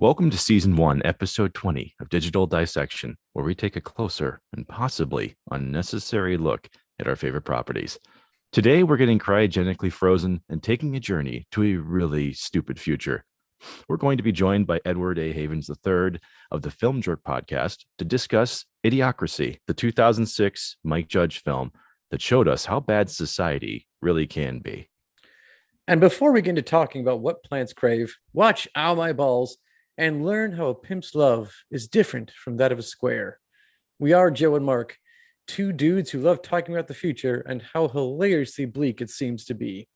Welcome to Season 1, Episode 20 of Digital Dissection, where we take a closer and possibly unnecessary look at our favorite properties. Today, we're getting cryogenically frozen and taking a journey to a really stupid future. We're going to be joined by Edward A. Havens III of the Film Jerk podcast to discuss Idiocracy, the 2006 Mike Judge film that showed us how bad society really can be. And before we get into talking about what plants crave, watch Ow My Balls and learn how a pimp's love is different from that of a square. We are Joe and Mark, two dudes who love talking about the future and how hilariously bleak it seems to be.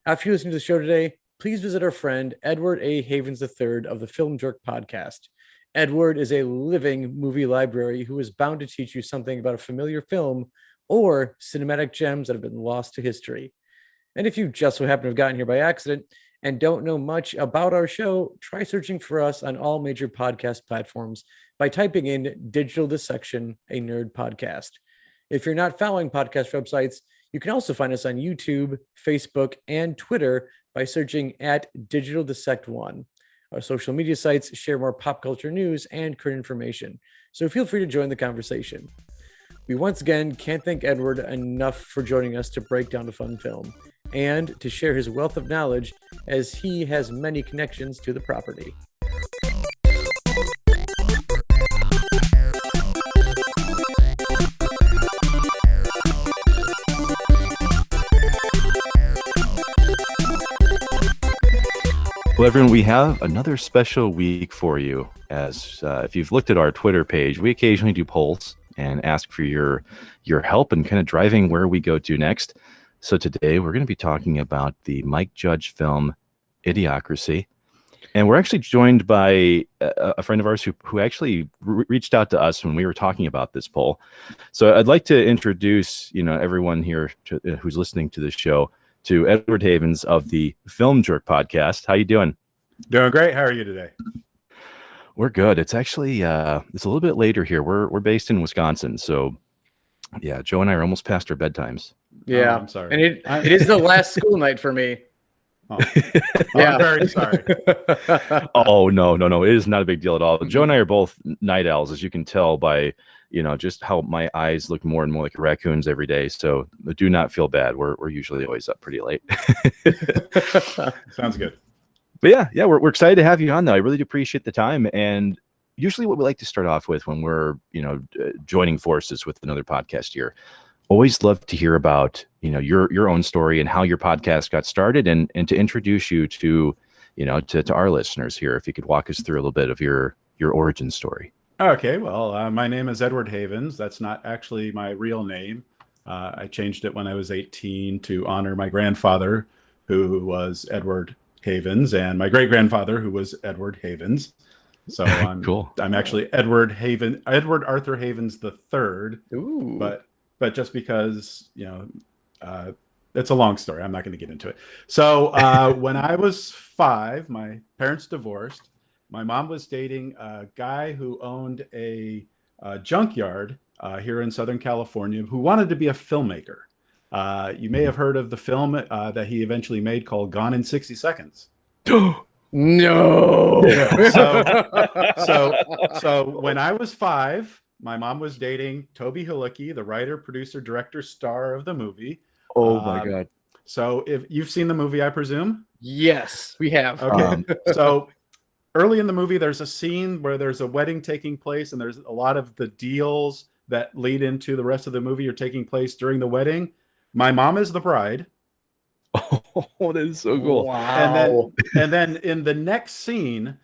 After you listen to the show today, please visit our friend Edward A. Havens III of the Film Jerk podcast. Edward is a living movie library who is bound to teach you something about a familiar film or cinematic gems that have been lost to history. And if you just so happen to have gotten here by accident and don't know much about our show, try searching for us on all major podcast platforms by typing in Digital Dissection, a nerd podcast. If you're not following podcast websites, you can also find us on YouTube, Facebook, and Twitter by searching at Digital Dissect One. Our social media sites share more pop culture news and current information, so feel free to join the conversation. We once again can't thank Edward enough for joining us to break down a fun film and to share his wealth of knowledge, as he has many connections to the property. Well, everyone, we have another special week for you. As if you've looked at our Twitter page, we occasionally do polls and ask for your help in kind of driving where we go to next. So today we're going to be talking about the Mike Judge film Idiocracy. And we're actually joined by a friend of ours who actually reached out to us when we were talking about this poll. So I'd like to introduce, everyone here who's listening to this show to Edward Havens of the Film Jerk podcast. How you doing? Doing great. How are you today? We're good. It's actually it's a little bit later here. We're based in Wisconsin, so yeah, Joe and I are almost past our bedtimes. Yeah, I'm sorry. And it is the last school night for me. Oh. Yeah, I'm very sorry. Oh no, it is not a big deal at all. Joe and I are both night owls, as you can tell by just how my eyes look more and more like raccoons every day. So do not feel bad. We're usually always up pretty late. Sounds good. But yeah, we're excited to have you on, though. I really do appreciate the time. And usually what we like to start off with when we're, joining forces with another podcast here, always love to hear about, your own story and how your podcast got started and to introduce you to, to our listeners here. If you could walk us through a little bit of your origin story. Okay, well, my name is Edward Havens. That's not actually my real name. I changed it when I was 18 to honor my grandfather, who was Edward Havens, and my great-grandfather, who was Edward Havens. So I'm Cool. I'm actually Edward Arthur Havens III. Ooh. But just because it's a long story, I'm not going to get into it. So when I was 5, my parents divorced. My mom was dating a guy who owned a junkyard here in Southern California, who wanted to be a filmmaker. You may have heard of the film that he eventually made called Gone in 60 Seconds. No. So when I was 5, my mom was dating Toby Halicki, the writer, producer, director, star of the movie. Oh my God. So if you've seen the movie, I presume? Yes, we have. Okay. So early in the movie, there's a scene where there's a wedding taking place, and there's a lot of the deals that lead into the rest of the movie are taking place during the wedding. My mom is the bride. Oh, that is so cool. Wow. And then in the next scene,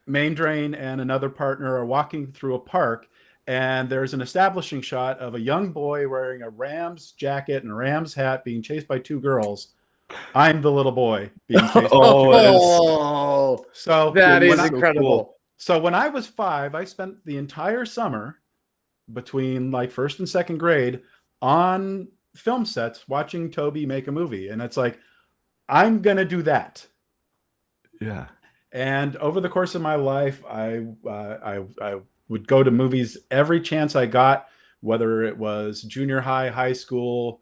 Main Drain and another partner are walking through a park, and there's an establishing shot of a young boy wearing a Rams jacket and a Rams hat being chased by 2 girls. I'm the little boy being chased. So that is incredible. So when I was 5, I spent the entire summer between like 1st and 2nd grade on film sets watching Toby make a movie. And it's like, I'm going to do that. Yeah. And over the course of my life, I would go to movies every chance I got, whether it was junior high, high school.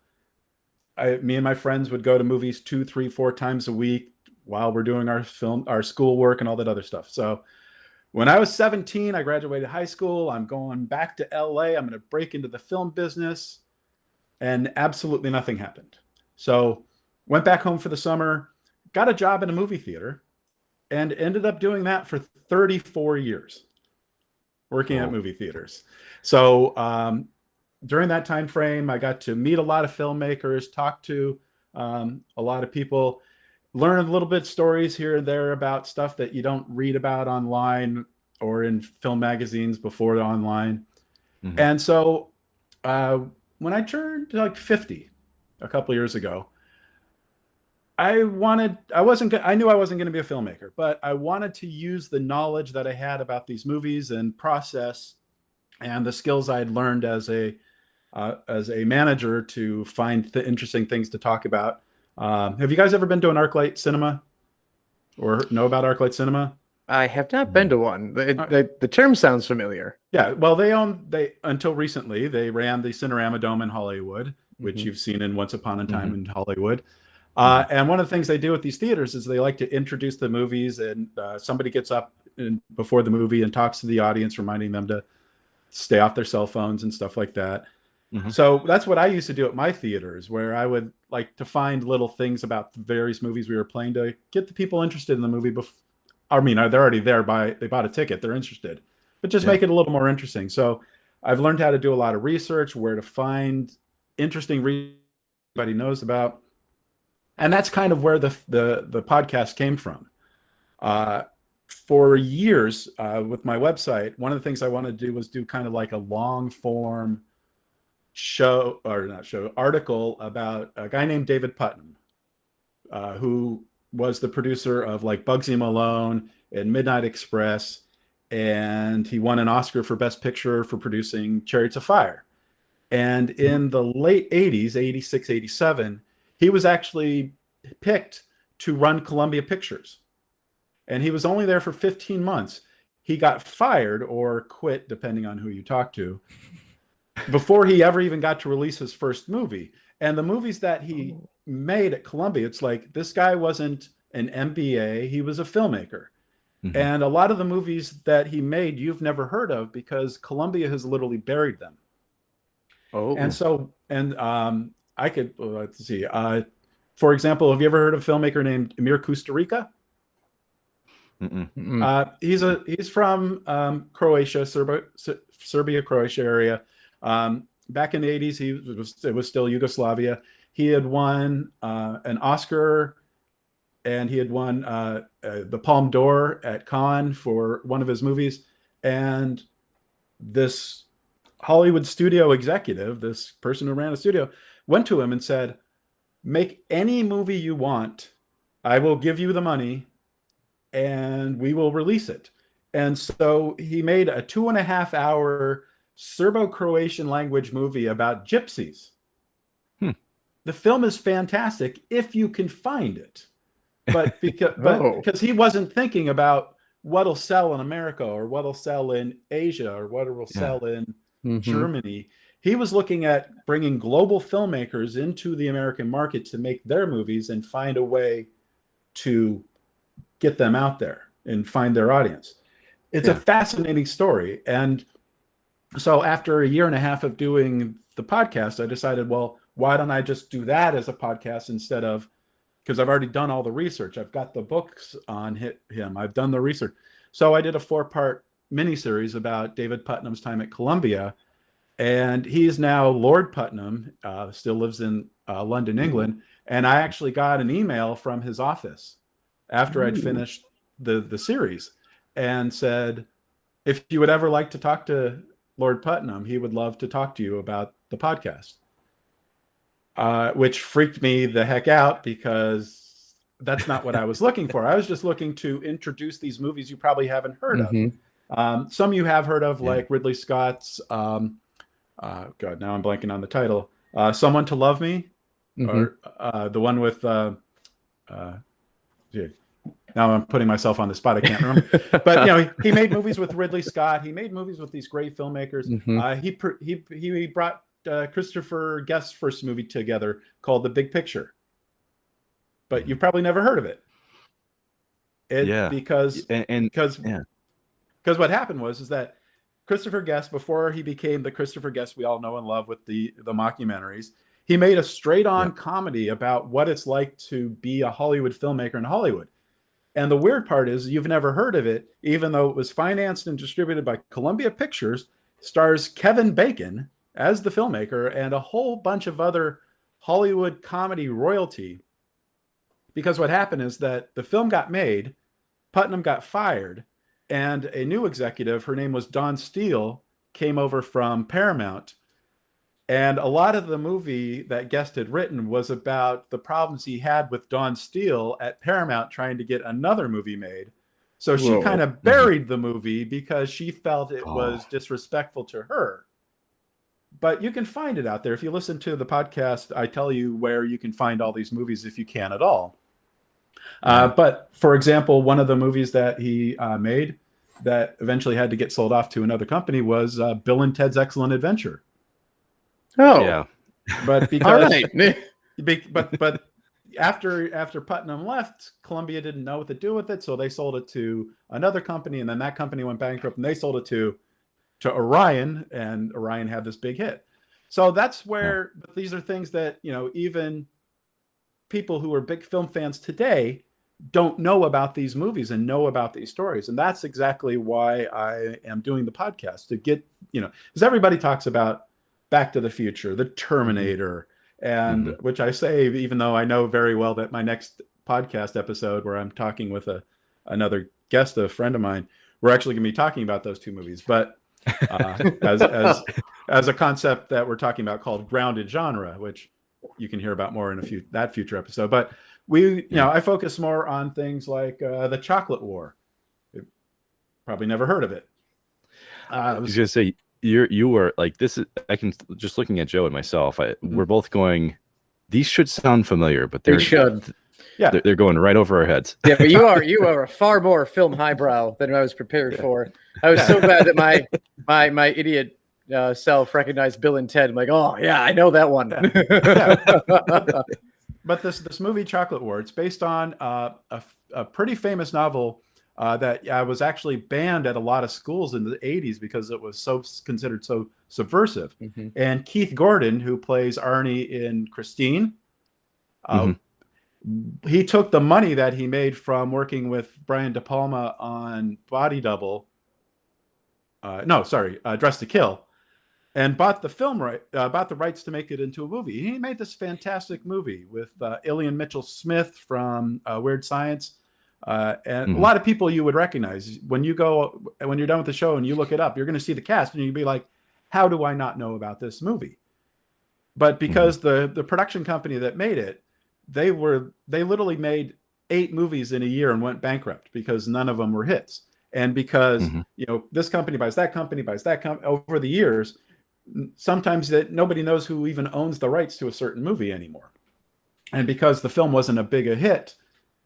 Me and my friends would go to movies 2, 3, 4 times a week, while we're doing our schoolwork and all that other stuff. So when I was 17, I graduated high school. I'm going back to LA. I'm going to break into the film business, and absolutely nothing happened. So went back home for the summer, got a job in a movie theater, and ended up doing that for 34 years, working at movie theaters. So during that time frame, I got to meet a lot of filmmakers, talk to a lot of people, learn a little bit stories here and there about stuff that you don't read about online or in film magazines before online. Mm-hmm. And so when I turned like 50 a couple years ago, I knew I wasn't going to be a filmmaker, but I wanted to use the knowledge that I had about these movies and process and the skills I had learned as a manager to find interesting things to talk about. Have you guys ever been to an ArcLight cinema or know about ArcLight cinema? I have not been to one. The term sounds familiar. Yeah, well, until recently, they ran the Cinerama Dome in Hollywood, which you've seen in Once Upon a Time in Hollywood. And one of the things they do with these theaters is they like to introduce the movies, and somebody gets up before the movie and talks to the audience, reminding them to stay off their cell phones and stuff like that. So that's what I used to do at my theaters, where I would like to find little things about the various movies we were playing to get the people interested in the movie. I mean, they're already there they bought a ticket, they're interested, but just make it a little more interesting. So I've learned how to do a lot of research, where to find interesting everybody knows about. And that's kind of where the podcast came from. For years with my website, one of the things I wanted to do was do kind of like a long form article about a guy named David Putnam, who was the producer of like Bugsy Malone and Midnight Express, and he won an Oscar for Best Picture for producing Chariots of Fire. And in the late 80s, 86, 87, he was actually picked to run Columbia Pictures. And he was only there for 15 months. He got fired or quit, depending on who you talk to, before he ever even got to release his first movie. And the movies that he made at Columbia, it's like, this guy wasn't an MBA, he was a filmmaker. And a lot of the movies that he made, you've never heard of, because Columbia has literally buried them. And so, I could, let's see, for example, have you ever heard of a filmmaker named Emir Kusturica? He's from Croatia, Serbia, Croatia area. Back in the 80s, it was still Yugoslavia. He had won an Oscar, and he had won the Palme d'Or at Cannes for one of his movies. And this Hollywood studio executive, this person who ran a studio, went to him and said, "Make any movie you want. I will give you the money, and we will release it." And so he made a 2.5-hour Serbo-Croatian language movie about gypsies. The film is fantastic if you can find it, but because he wasn't thinking about what'll sell in America or what'll sell in Asia or what will sell in Germany. He was looking at bringing global filmmakers into the American market to make their movies and find a way to get them out there and find their audience. It's a fascinating story. And so after a year and a half of doing the podcast, I decided, well, why don't I just do that as a podcast instead of, because I've already done all the research. I've got the books on him. I've done the research. So I did a 4-part miniseries about David Putnam's time at Columbia. And he's now Lord Putnam, still lives in London, England. And I actually got an email from his office after I'd finished the series and said, if you would ever like to talk to Lord Putnam, he would love to talk to you about the podcast. Which freaked me the heck out, because that's not what I was looking for. I was just looking to introduce these movies you probably haven't heard of. Some you have heard of, like Ridley Scott's, God, now I'm blanking on the title. Someone to Love Me, or the one with, now I'm putting myself on the spot. I can't remember. But he made movies with Ridley Scott. He made movies with these great filmmakers. He brought Christopher Guest's first movie together called The Big Picture. But you've probably never heard of it. Yeah. Because And because yeah. because what happened is that Christopher Guest, before he became the Christopher Guest we all know and love with the mockumentaries, he made a straight on comedy about what it's like to be a Hollywood filmmaker in Hollywood. And the weird part is you've never heard of it, even though it was financed and distributed by Columbia Pictures, stars Kevin Bacon as the filmmaker and a whole bunch of other Hollywood comedy royalty. Because what happened is that the film got made, Putnam got fired, and a new executive, her name was Dawn Steele, came over from Paramount. And a lot of the movie that Guest had written was about the problems he had with Dawn Steele at Paramount trying to get another movie made. So she kind of buried the movie because she felt it was disrespectful to her. But you can find it out there. If you listen to the podcast, I tell you where you can find all these movies if you can at all. But for example, one of the movies that he made that eventually had to get sold off to another company was Bill and Ted's Excellent Adventure. Oh, yeah. But because all right. but after Putnam left, Columbia didn't know what to do with it, so they sold it to another company, and then that company went bankrupt, and they sold it to Orion, and Orion had this big hit. So that's where these are things that, you know, even people who are big film fans today don't know about these movies and know about these stories. And that's exactly why I am doing the podcast, to get, you know, because everybody talks about Back to the Future, the Terminator, and which I say, even though I know very well that my next podcast episode where I'm talking with another guest, a friend of mine, we're actually going to be talking about those two movies. But as a concept that we're talking about called grounded genre, which you can hear about more in that future episode. But I focus more on things like the Chocolate War. You've probably never heard of it. I was gonna say you were like, this is, I can, just looking at Joe and myself, we're both going, these should sound familiar, but They should. Yeah, they're going right over our heads. Yeah, but you are a far more film highbrow than I was prepared for. I was so glad that my idiot self recognized Bill and Ted. I'm like, oh yeah, I know that one. But this movie Chocolate War, it's based on a pretty famous novel that was actually banned at a lot of schools in the 80s because it was considered so subversive. And Keith Gordon, who plays Arnie in Christine, he took the money that he made from working with Brian De Palma on Body Double, Dress to Kill, and bought the rights to make it into a movie. He made this fantastic movie with Ilian Mitchell-Smith from Weird Science, and a lot of people you would recognize. When you're done with the show and you look it up, you're going to see the cast and you'd be like, how do I not know about this movie? But because the production company that made it, they literally made 8 movies in a year and went bankrupt because none of them were hits. And because this company buys that company, over the years, sometimes that nobody knows who even owns the rights to a certain movie anymore. And because the film wasn't a big a hit,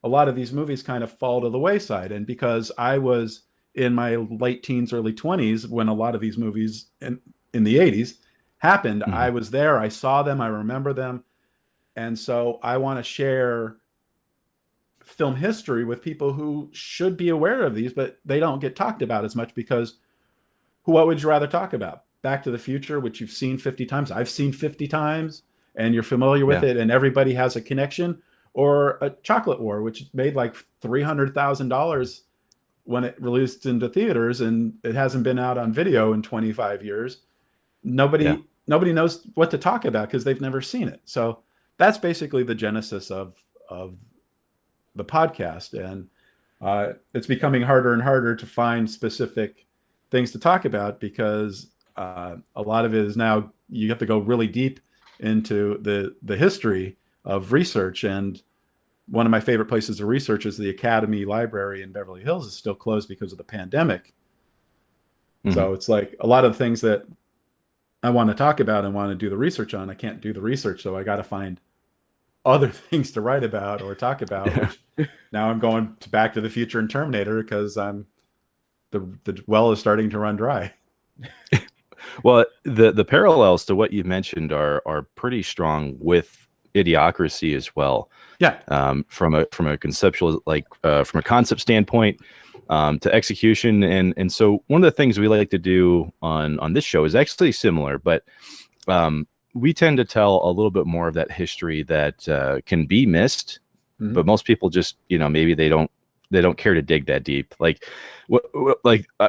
a lot of these movies kind of fall to the wayside. And because I was in my late teens, early 20s, when a lot of these movies in the 80s happened, I was there, I saw them, I remember them. And so I want to share film history with people who should be aware of these, but they don't get talked about as much because what would you rather talk about? Back to the Future, which you've seen 50 times. I've seen 50 times and you're familiar with it and everybody has a connection, or a Chocolate War, which made like $300,000 when it released into theaters and it hasn't been out on video in 25 years. Nobody knows what to talk about because they've never seen it. So that's basically the genesis of the podcast. And it's becoming harder and harder to find specific things to talk about because a lot of it is now you have to go really deep into the history of research. And one of my favorite places to research is the Academy Library in Beverly Hills is still closed because of the pandemic. So it's like a lot of the things that I want to talk about and want to do the research on, I can't do the research. So I got to find other things to write about or talk about, which now I'm going to Back to the Future and Terminator because the well is starting to run dry. Well, the parallels to what you mentioned are pretty strong with Idiocracy as well. Yeah. From a conceptual, from a concept standpoint, to execution. And so one of the things we like to do on this show is actually similar, but we tend to tell a little bit more of that history that can be missed, but most people just, maybe they don't care to dig that deep.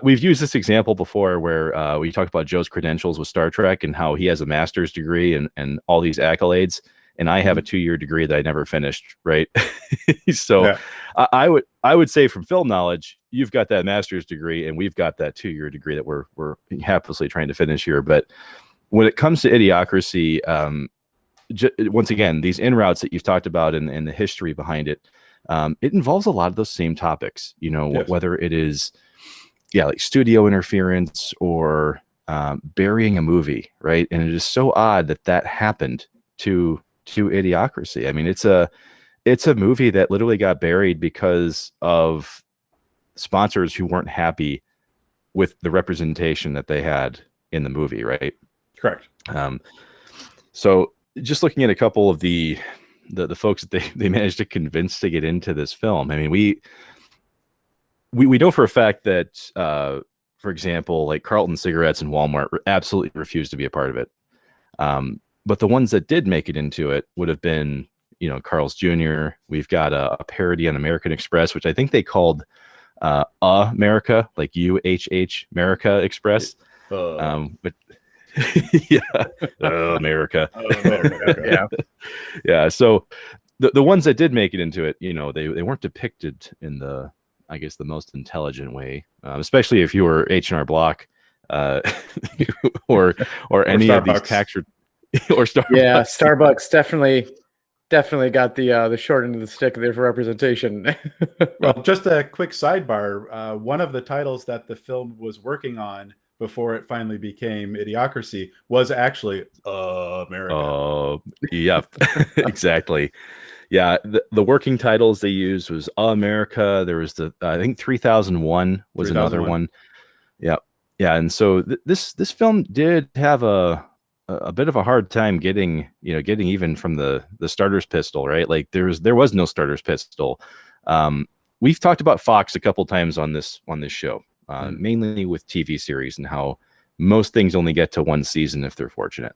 We've used this example before where we talked about Joe's credentials with Star Trek and how he has a master's degree and all these accolades, and I have a 2-year degree that I never finished, right? So Yeah. I would say from film knowledge, you've got that master's degree and we've got that 2-year degree that we're haplessly trying to finish here. But when it comes to Idiocracy, once again, these in routes that you've talked about and the history behind it, it involves a lot of those same topics, Yes. whether it is, like studio interference or burying a movie, right? And it is so odd that happened to Idiocracy. I mean, it's a movie that literally got buried because of sponsors who weren't happy with the representation that they had in the movie, right? Correct. So just looking at a couple of the folks that they managed to convince to get into this film. I mean, we know for a fact that, for example, like Carlton Cigarettes and Walmart absolutely refused to be a part of it. But the ones that did make it into it would have been, Carl's Jr. We've got a parody on American Express, which I think they called America, like UHH America Express. But yeah, America. Yeah. Yeah. So the ones that did make it into it, they weren't depicted in the most intelligent way, especially if you were H&R Block, or any of these tax or Starbucks. Yeah, Starbucks definitely got the short end of the stick there for representation. Well, just a quick sidebar. One of the titles that the film was working on before it finally became Idiocracy was actually America. Yeah, exactly. Yeah, the working titles they used was America. There was I think 3001 was another one. Yeah, yeah, and so this film did have a bit of a hard time getting even from the starter's pistol, right? Like there was no starter's pistol. We've talked about Fox a couple times on this show, mainly with TV series and how most things only get to one season if they're fortunate.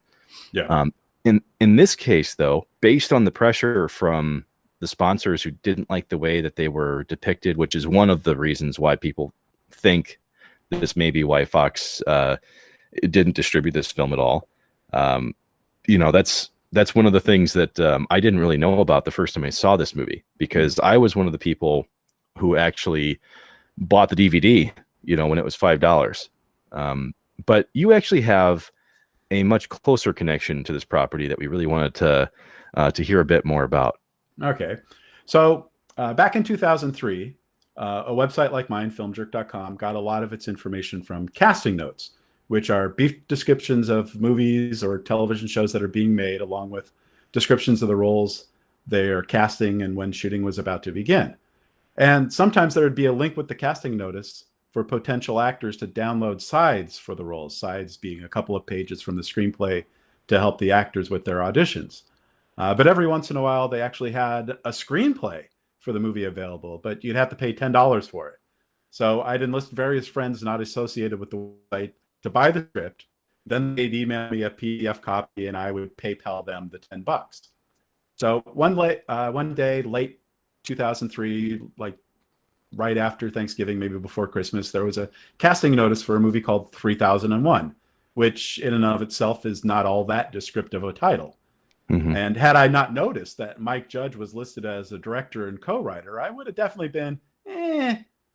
Yeah. In this case, though, based on the pressure from the sponsors who didn't like the way that they were depicted, which is one of the reasons why people think this may be why Fox didn't distribute this film at all. That's one of the things that I didn't really know about the first time I saw this movie, because I was one of the people who actually bought the DVD, when it was $5. But you actually have a much closer connection to this property that we really wanted to hear a bit more about. Okay. So back in 2003, a website like mine, filmjerk.com, got a lot of its information from casting notes, which are brief descriptions of movies or television shows that are being made, along with descriptions of the roles they are casting and when shooting was about to begin. And sometimes there would be a link with the casting notice for potential actors to download sides for the roles, sides being a couple of pages from the screenplay to help the actors with their auditions. But every once in a while, they actually had a screenplay for the movie available, but you'd have to pay $10 for it. So I'd enlist various friends not associated with the site to buy the script. Then they'd email me a PDF copy and I would PayPal them the $10. So one day, late 2003, like right after Thanksgiving, maybe before Christmas, there was a casting notice for a movie called 3001, which in and of itself is not all that descriptive a title. Mm-hmm. And had I not noticed that Mike Judge was listed as a director and co-writer, I would have definitely been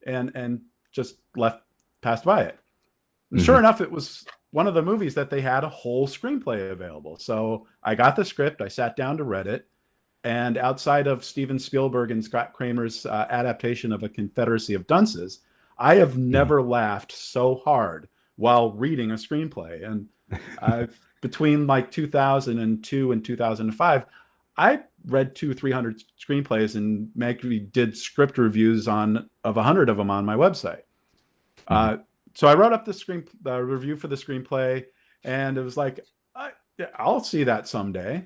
and just passed by it. And sure enough, it was one of the movies that they had a whole screenplay available. So I got the script, I sat down to read it, and outside of Steven Spielberg and Scott Kramer's adaptation of A Confederacy of Dunces, I have never laughed so hard while reading a screenplay. And between like 2002 and 2005, I read 200-300 screenplays and maybe did script reviews of 100 of them on my website. So I wrote up the review for the screenplay, and it was like, I'll see that someday.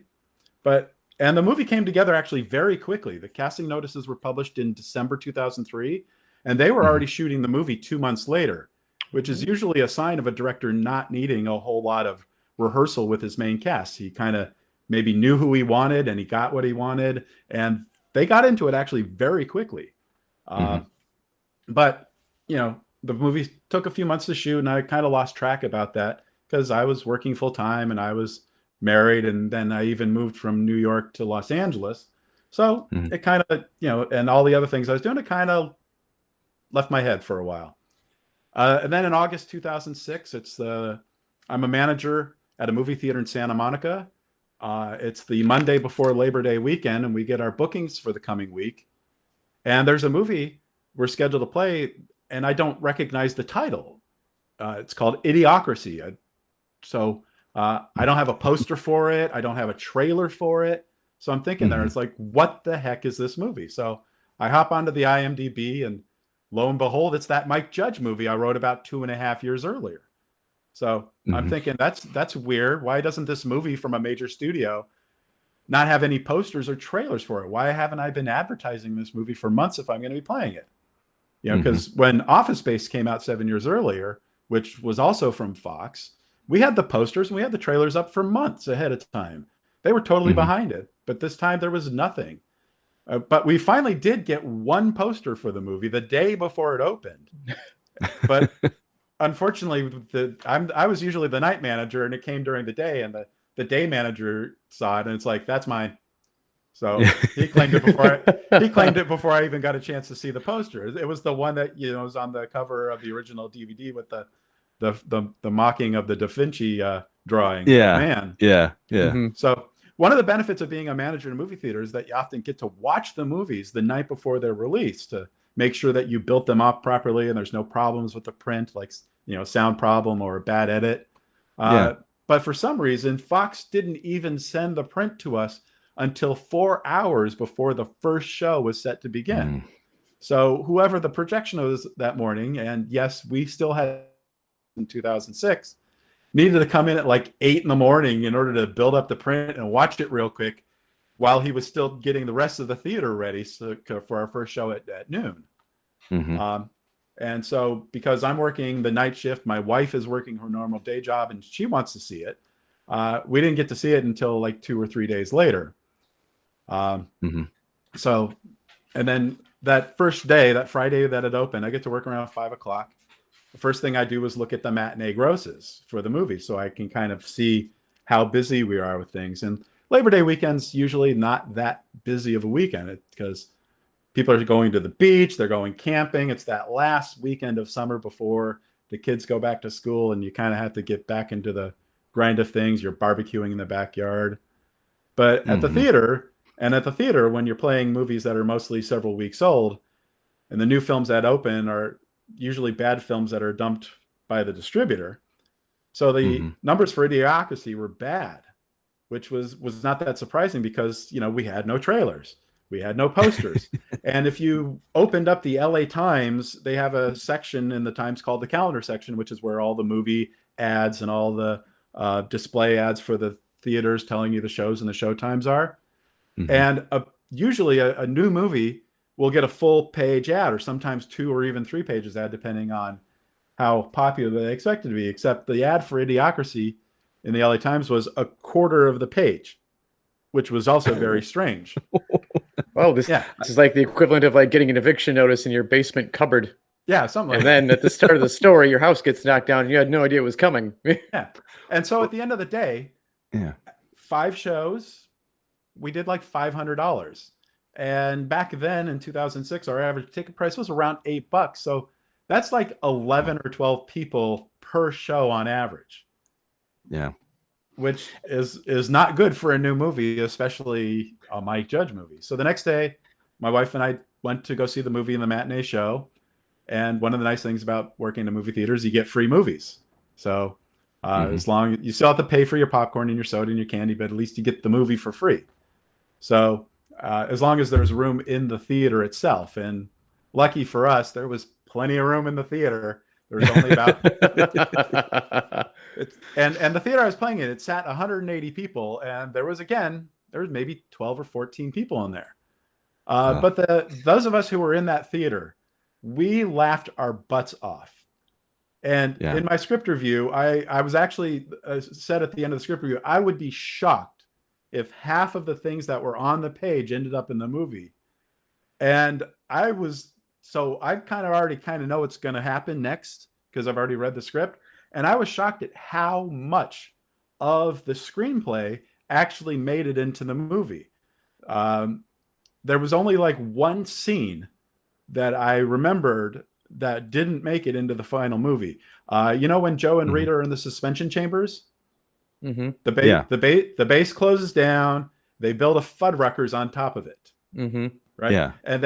But And the movie came together actually very quickly. The casting notices were published in December 2003, and they were already shooting the movie 2 months later, which is usually a sign of a director not needing a whole lot of rehearsal with his main cast. He kind of maybe knew who he wanted, and he got what he wanted, and they got into it actually very quickly. But, you know, the movie took a few months to shoot, and I kind of lost track about that because I was working full time and I was married, and then I even moved from New York to Los Angeles. So it kind of, you know, and all the other things I was doing, it kind of left my head for a while. And then in August 2006, I'm a manager at a movie theater in Santa Monica. It's the Monday before Labor Day weekend, and we get our bookings for the coming week. And there's a movie we're scheduled to play, and I don't recognize the title. It's called Idiocracy. I don't have a poster for it. I don't have a trailer for it. So I'm thinking there, it's like, what the heck is this movie? So I hop onto the IMDb, and lo and behold, it's that Mike Judge movie I wrote about 2.5 years earlier. So I'm thinking that's weird. Why doesn't this movie from a major studio not have any posters or trailers for it? Why haven't I been advertising this movie for months if I'm going to be playing it? You know, because when Office Space came out 7 years earlier, which was also from Fox, we had the posters and we had the trailers up for months ahead of time. They were totally behind it. But this time there was nothing. But we finally did get one poster for the movie the day before it opened. But unfortunately, I was usually the night manager, and it came during the day, and the day manager saw it, and it's like, that's mine. So he claimed it before I even got a chance to see the poster. It was the one that, you know, was on the cover of the original DVD with the mocking of the Da Vinci drawing. Yeah. Man. Yeah. So one of the benefits of being a manager in a movie theater is that you often get to watch the movies the night before they're released to make sure that you built them up properly and there's no problems with the print, like, you know, sound problem or a bad edit. But for some reason, Fox didn't even send the print to us until 4 hours before the first show was set to begin. So whoever the projection was that morning, and yes, we still had in 2006, needed to come in at like 8 in the morning in order to build up the print and watch it real quick while he was still getting the rest of the theater ready for our first show at noon. And so because I'm working the night shift, my wife is working her normal day job and she wants to see it. We didn't get to see it until like 2 or 3 days later. So, and then that first day, that Friday that it opened, I get to work around 5 o'clock. The first thing I do was look at the matinee grosses for the movie so I can kind of see how busy we are with things. And Labor Day weekend's usually not that busy of a weekend because people are going to the beach, they're going camping. It's that last weekend of summer before the kids go back to school, and you kind of have to get back into the grind of things. You're barbecuing in the backyard. But at the theater, when you're playing movies that are mostly several weeks old, and the new films that open are usually bad films that are dumped by the distributor. So the numbers for Idiocracy were bad, which was not that surprising because, you know, we had no trailers. We had no posters. And if you opened up the LA Times, they have a section in the Times called the calendar section, which is where all the movie ads and all the display ads for the theaters telling you the shows and the show times are. And usually a new movie will get a full page ad, or sometimes 2 or even 3 pages ad, depending on how popular they expect it to be. Except the ad for Idiocracy in the LA Times was a quarter of the page, which was also very strange. Oh, this is like the equivalent of like getting an eviction notice in your basement cupboard. Yeah, something like that. And then at the start of the story, your house gets knocked down and you had no idea it was coming. Yeah. And so at the end of the day, 5 shows, we did like $500. And back then in 2006, our average ticket price was around $8. So that's like 11 or 12 people per show on average. Yeah. Which is not good for a new movie, especially a Mike Judge movie. So the next day, my wife and I went to go see the movie in the matinee show. And one of the nice things about working in a movie theater is you get free movies. So as long you still have to pay for your popcorn and your soda and your candy, but at least you get the movie for free. So as long as there's room in the theater itself, and lucky for us, there was plenty of room in the theater. There was only about and the theater I was playing in, it sat 180 people, and there was again there was maybe 12 or 14 people in there. But those of us who were in that theater, we laughed our butts off. And in my script review, I was actually said at the end of the script review, I would be shocked if half of the things that were on the page ended up in the movie. And I kind of already know what's going to happen next because I've already read the script. And I was shocked at how much of the screenplay actually made it into the movie. There was only like one scene that I remembered that didn't make it into the final movie. When Joe and Rita are in the suspension chambers, the base closes down. They build a Fuddruckers on top of it. Right. Yeah. And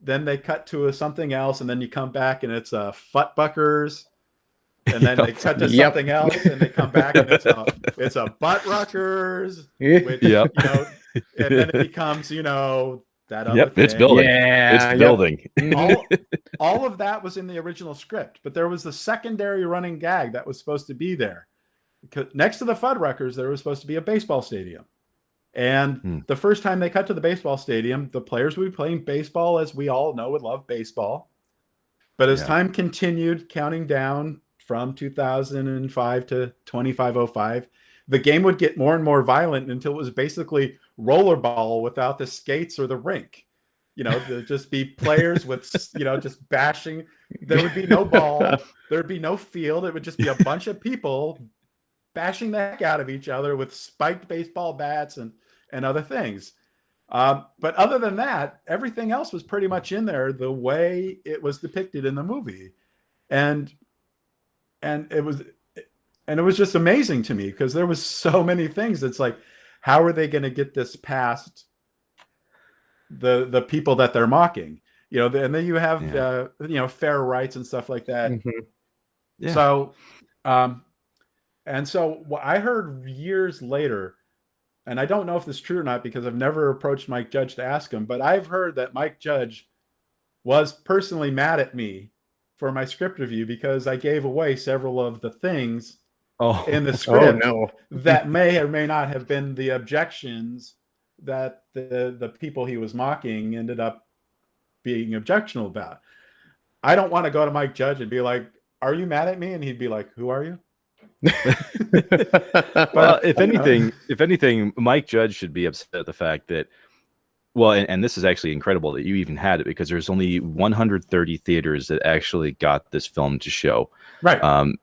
then they cut to something else, and then you come back and it's a Futtbuckers. And then they cut to something else, and they come back and it's a Buttruckers. Which, and then it becomes, that other thing. It's building. It's building. All of that was in the original script, but there was the secondary running gag that was supposed to be there. Next to the Fuddruckers, there was supposed to be a baseball stadium. And the first time they cut to the baseball stadium, the players would be playing baseball, as we all know would love baseball. But as time continued, counting down from 2005 to 2505, the game would get more and more violent until it was basically rollerball without the skates or the rink. There'd just be players with, just bashing. There would be no ball. There'd be no field. It would just be a bunch of people bashing the heck out of each other with spiked baseball bats and other things. But other than that, everything else was pretty much in there the way it was depicted in the movie. And it was just amazing to me because there was so many things. It's like, how are they going to get this past the people that they're mocking? And then you have fair rights and stuff like that. So what I heard years later, and I don't know if this is true or not because I've never approached Mike Judge to ask him, but I've heard that Mike Judge was personally mad at me for my script review because I gave away several of the things in the script that may or may not have been the objections that the people he was mocking ended up being objectionable about. I don't want to go to Mike Judge and be like, "Are you mad at me?" And he'd be like, "Who are you?" Well, if anything, Mike Judge should be upset at the fact that, and this is actually incredible that you even had it because there's only 130 theaters that actually got this film to show, right?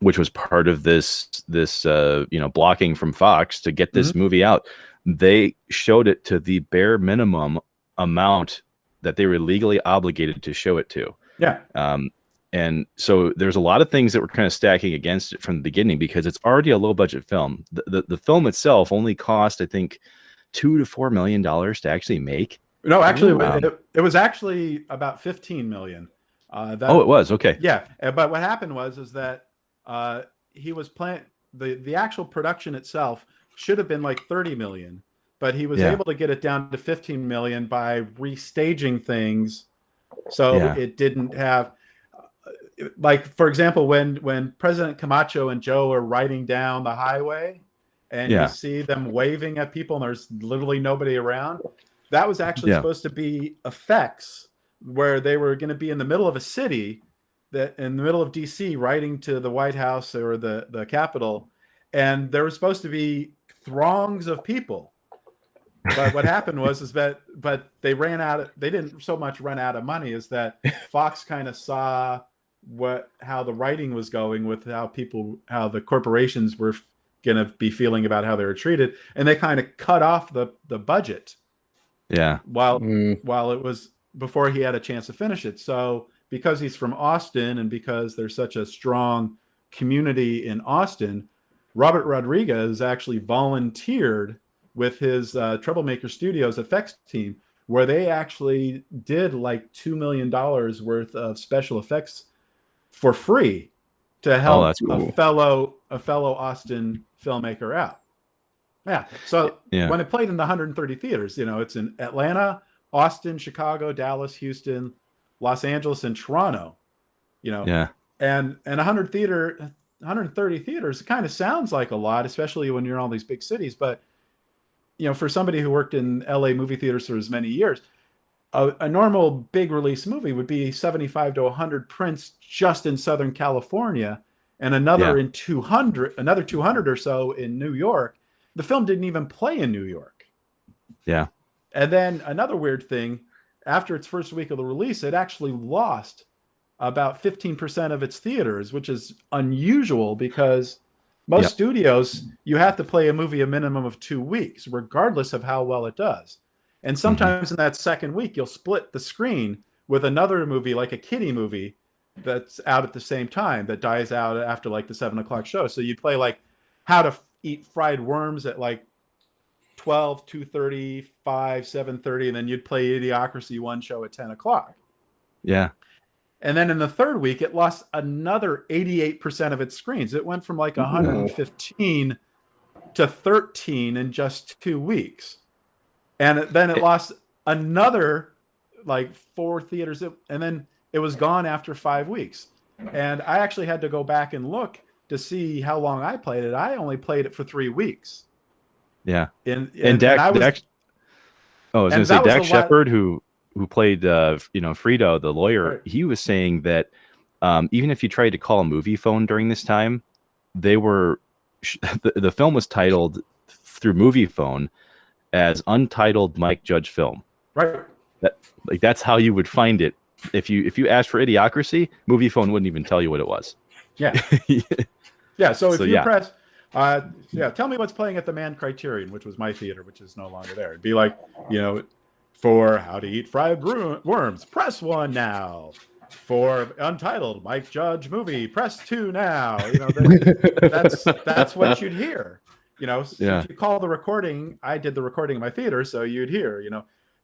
Which was part of this blocking from Fox to get this movie out. They showed it to the bare minimum amount that they were legally obligated to show it to. Yeah. And so there's a lot of things that were kind of stacking against it from the beginning because it's already a low budget film. The film itself only cost, I think, $2 to $4 million to actually make. No, actually, it was actually about 15 million. It was okay. Yeah, but what happened was that he was playing the actual production itself should have been like 30 million, but he was able to get it down to 15 million by restaging things, so it didn't have. Like, for example, when President Camacho and Joe are riding down the highway and you see them waving at people and there's literally nobody around, that was actually supposed to be effects where they were going to be in the middle of a city, that in the middle of DC, riding to the White House or the Capitol, and there were supposed to be throngs of people. But what happened but they didn't so much run out of money as that Fox kind of saw how the writing was going with how the corporations were going to be feeling about how they were treated, and they kind of cut off the budget. Yeah. While it was before he had a chance to finish it. So because he's from Austin and because there's such a strong community in Austin, Robert Rodriguez actually volunteered with his Troublemaker Studios effects team, where they actually did like $2 million worth of special effects for free to help a fellow Austin filmmaker out. Yeah. So when it played in the 130 theaters, it's in Atlanta, Austin, Chicago, Dallas, Houston, Los Angeles, and Toronto. And 130 theaters, it kind of sounds like a lot, especially when you're in all these big cities. But for somebody who worked in LA movie theaters for as many years, a normal big release movie would be 75 to 100 prints just in Southern California, and another 200 or so in New York. The film didn't even play in New York. Yeah. And then another weird thing, after its first week of the release, it actually lost about 15% of its theaters, which is unusual because most studios, you have to play a movie a minimum of 2 weeks, regardless of how well it does. And sometimes in that second week, you'll split the screen with another movie, like a kiddie movie, that's out at the same time, that dies out after like the 7 o'clock show. So you play like How to Eat Fried Worms at like 12, 2:30, 5, 7:30, and then you'd play Idiocracy one show at 10 o'clock. Yeah. And then in the third week, it lost another 88% of its screens. It went from like 115 to 13 in just 2 weeks. And then it lost another like 4 theaters. And then it was gone after 5 weeks. And I actually had to go back and look to see how long I played it. I only played it for 3 weeks. Yeah. And Dax, I was I was going to say Dax Shepard, who played Frito, the lawyer, right. He was saying that even if you tried to call a movie phone during this time, they were the film was titled through movie phone as Untitled Mike Judge Film. Right. That's how you would find it. If you asked for Idiocracy, movie phone wouldn't even tell you what it was. Yeah. Yeah. So if you press, tell me what's playing at the Man Criterion, which was my theater, which is no longer there. It'd be like, for How to Eat Fried Worms, press 1 now. For Untitled Mike Judge Movie, press 2 now. That's what you'd hear. So if you call the recording, I did the recording in my theater, so you'd hear,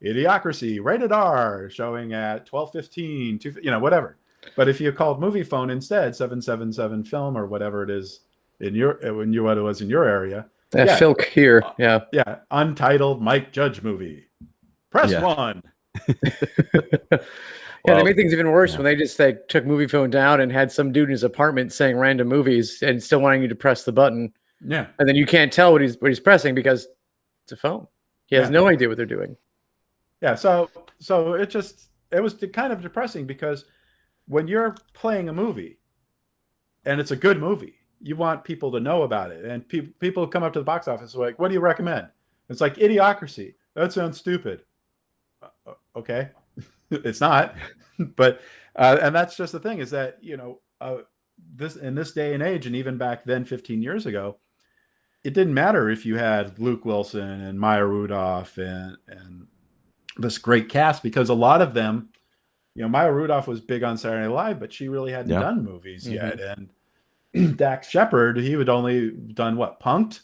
Idiocracy, rated R, showing at 12:15, whatever. But if you called movie phone instead, 777 film or whatever it is what it was in your area. Filk here, yeah. Untitled Mike Judge Movie. Press 1. They made things even worse when they just took movie phone down and had some dude in his apartment saying random movies and still wanting you to press the button. Yeah. And then you can't tell what he's pressing because it's a phone. He has no idea what they're doing. Yeah. So it was kind of depressing because when you're playing a movie and it's a good movie, you want people to know about it. And people come up to the box office like, what do you recommend? It's like Idiocracy. That sounds stupid. Okay. It's not. But and that's just the thing is that, this in this day and age, and even back then 15 years ago, it didn't matter if you had Luke Wilson and Maya Rudolph and this great cast, because a lot of them, Maya Rudolph was big on Saturday Night Live, but she really hadn't done movies yet. And Dax Shepard, he had only done what, Punk'd?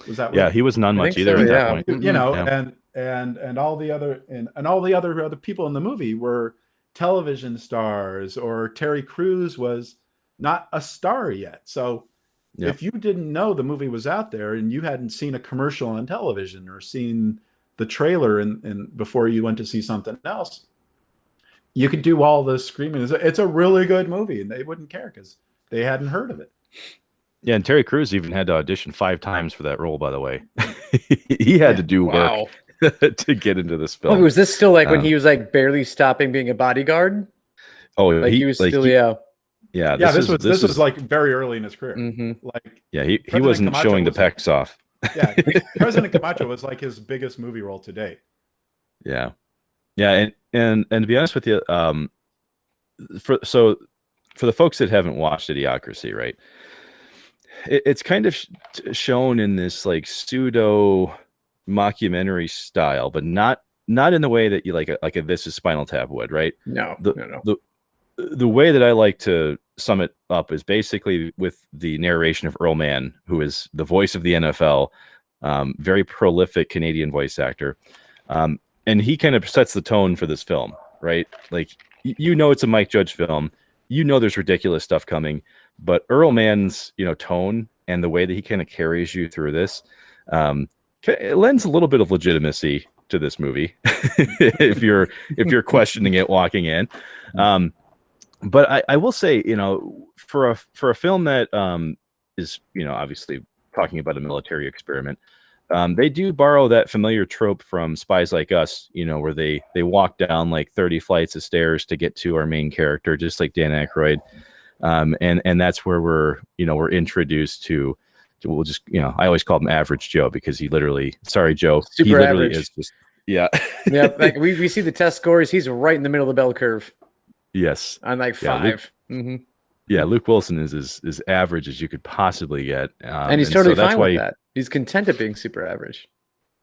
Was that? Yeah, he was none much either at that point. And all the other and all the other people in the movie were television stars, or Terry Crews was not a star yet. So if you didn't know the movie was out there and you hadn't seen a commercial on television or seen the trailer and before you went to see something else, you could do all the screaming. It's a really good movie, and they wouldn't care because they hadn't heard of it. Yeah, and Terry Crews even had to audition 5 times for that role, by the way. He had to do work to get into this film. Oh, was this still when he was barely stopping being a bodyguard? Oh, he was still this was like very early in his career. He wasn't showing the pecs off. President Camacho was like his biggest movie role to date. Yeah, and to be honest with you, for the folks that haven't watched Idiocracy, right? It's kind of shown in this pseudo mockumentary style, but not in the way that you like a This Is Spinal Tap would, right? No. The way that I like to sum it up is basically with the narration of Earl Mann, who is the voice of the NFL, very prolific Canadian voice actor. And he kind of sets the tone for this film, right? It's a Mike Judge film. There's ridiculous stuff coming, but Earl Mann's, tone and the way that he kind of carries you through this, it lends a little bit of legitimacy to this movie if you're questioning it walking in. But I will say, for a film that is, obviously talking about a military experiment, They do borrow that familiar trope from Spies Like Us, where they walk down like 30 flights of stairs to get to our main character, just like Dan Aykroyd. And that's where we're introduced to we'll just, I always call him Average Joe, because he literally, sorry, Joe, Super he literally average. is just, yeah. Yeah, like we see the test scores. He's right in the middle of the bell curve. Yes. On like 5. Yeah, Luke Wilson is as average as you could possibly get. And he's totally fine with that. He's content at being super average.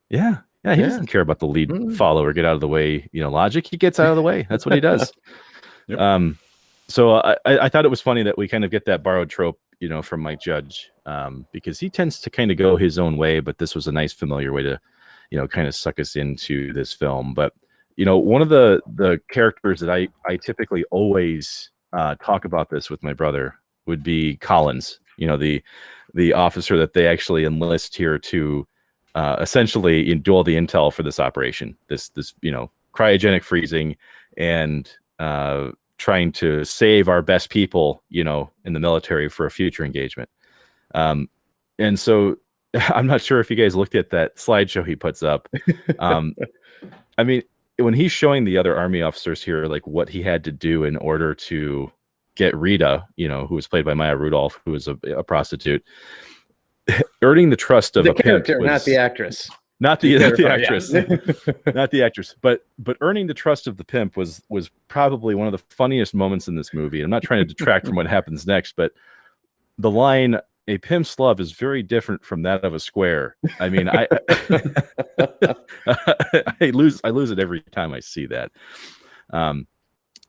Yeah. Yeah, he doesn't care about the lead follower, get out of the way, logic. He gets out of the way. That's what he does. Yep. So I thought it was funny that we kind of get that borrowed trope, from Mike Judge, because he tends to kind of go his own way, but this was a nice familiar way to, kind of suck us into this film. But, one of the characters that I typically always talk about this with my brother would be Collins, the officer that they actually enlist here to essentially do all the intel for this operation, this cryogenic freezing and trying to save our best people, in the military for a future engagement. And so I'm not sure if you guys looked at that slideshow he puts up. I mean, when he's showing the other Army officers here, like what he had to do in order to get Rita, who was played by Maya Rudolph, who was a prostitute, earning the trust of the a character, pimp was, not the actress. Not the actress, not the actress, but earning the trust of the pimp was probably one of the funniest moments in this movie. I'm not trying to detract from what happens next, but the line, "A pimp's love is very different from that of a square." I mean, I lose it every time I see that.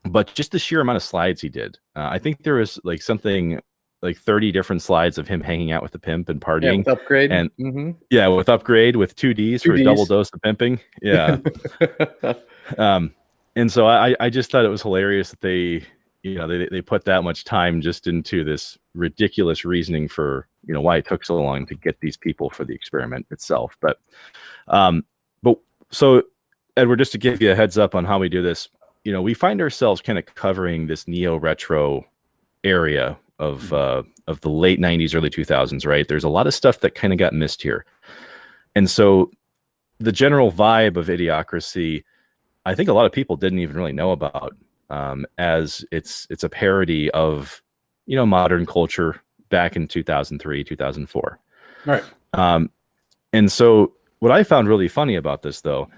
But just the sheer amount of slides he did, I think there was like something like 30 different slides of him hanging out with the pimp and partying. Yeah, with Upgrade. And with Upgrade, with 2Ds for a double dose of pimping. Yeah. And so I just thought it was hilarious that they put that much time just into this ridiculous reasoning for, why it took so long to get these people for the experiment itself. But so Edward, just to give you a heads up on how we do this, we find ourselves kind of covering this neo-retro area of the late 90s, early 2000s, right? There's a lot of stuff that kind of got missed here. And so the general vibe of Idiocracy, I think a lot of people didn't even really know about, as it's a parody of, modern culture back in 2003, 2004. Right. And so what I found really funny about this, though,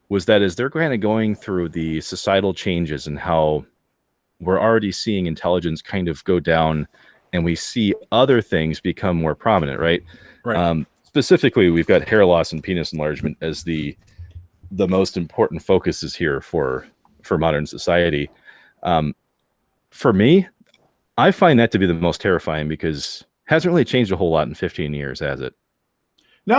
was that as they're kind of going through the societal changes and how we're already seeing intelligence kind of go down and we see other things become more prominent, right? Right. Specifically, we've got hair loss and penis enlargement as the most important focuses here for modern society. For me, I find that to be the most terrifying because it hasn't really changed a whole lot in 15 years, has it? No,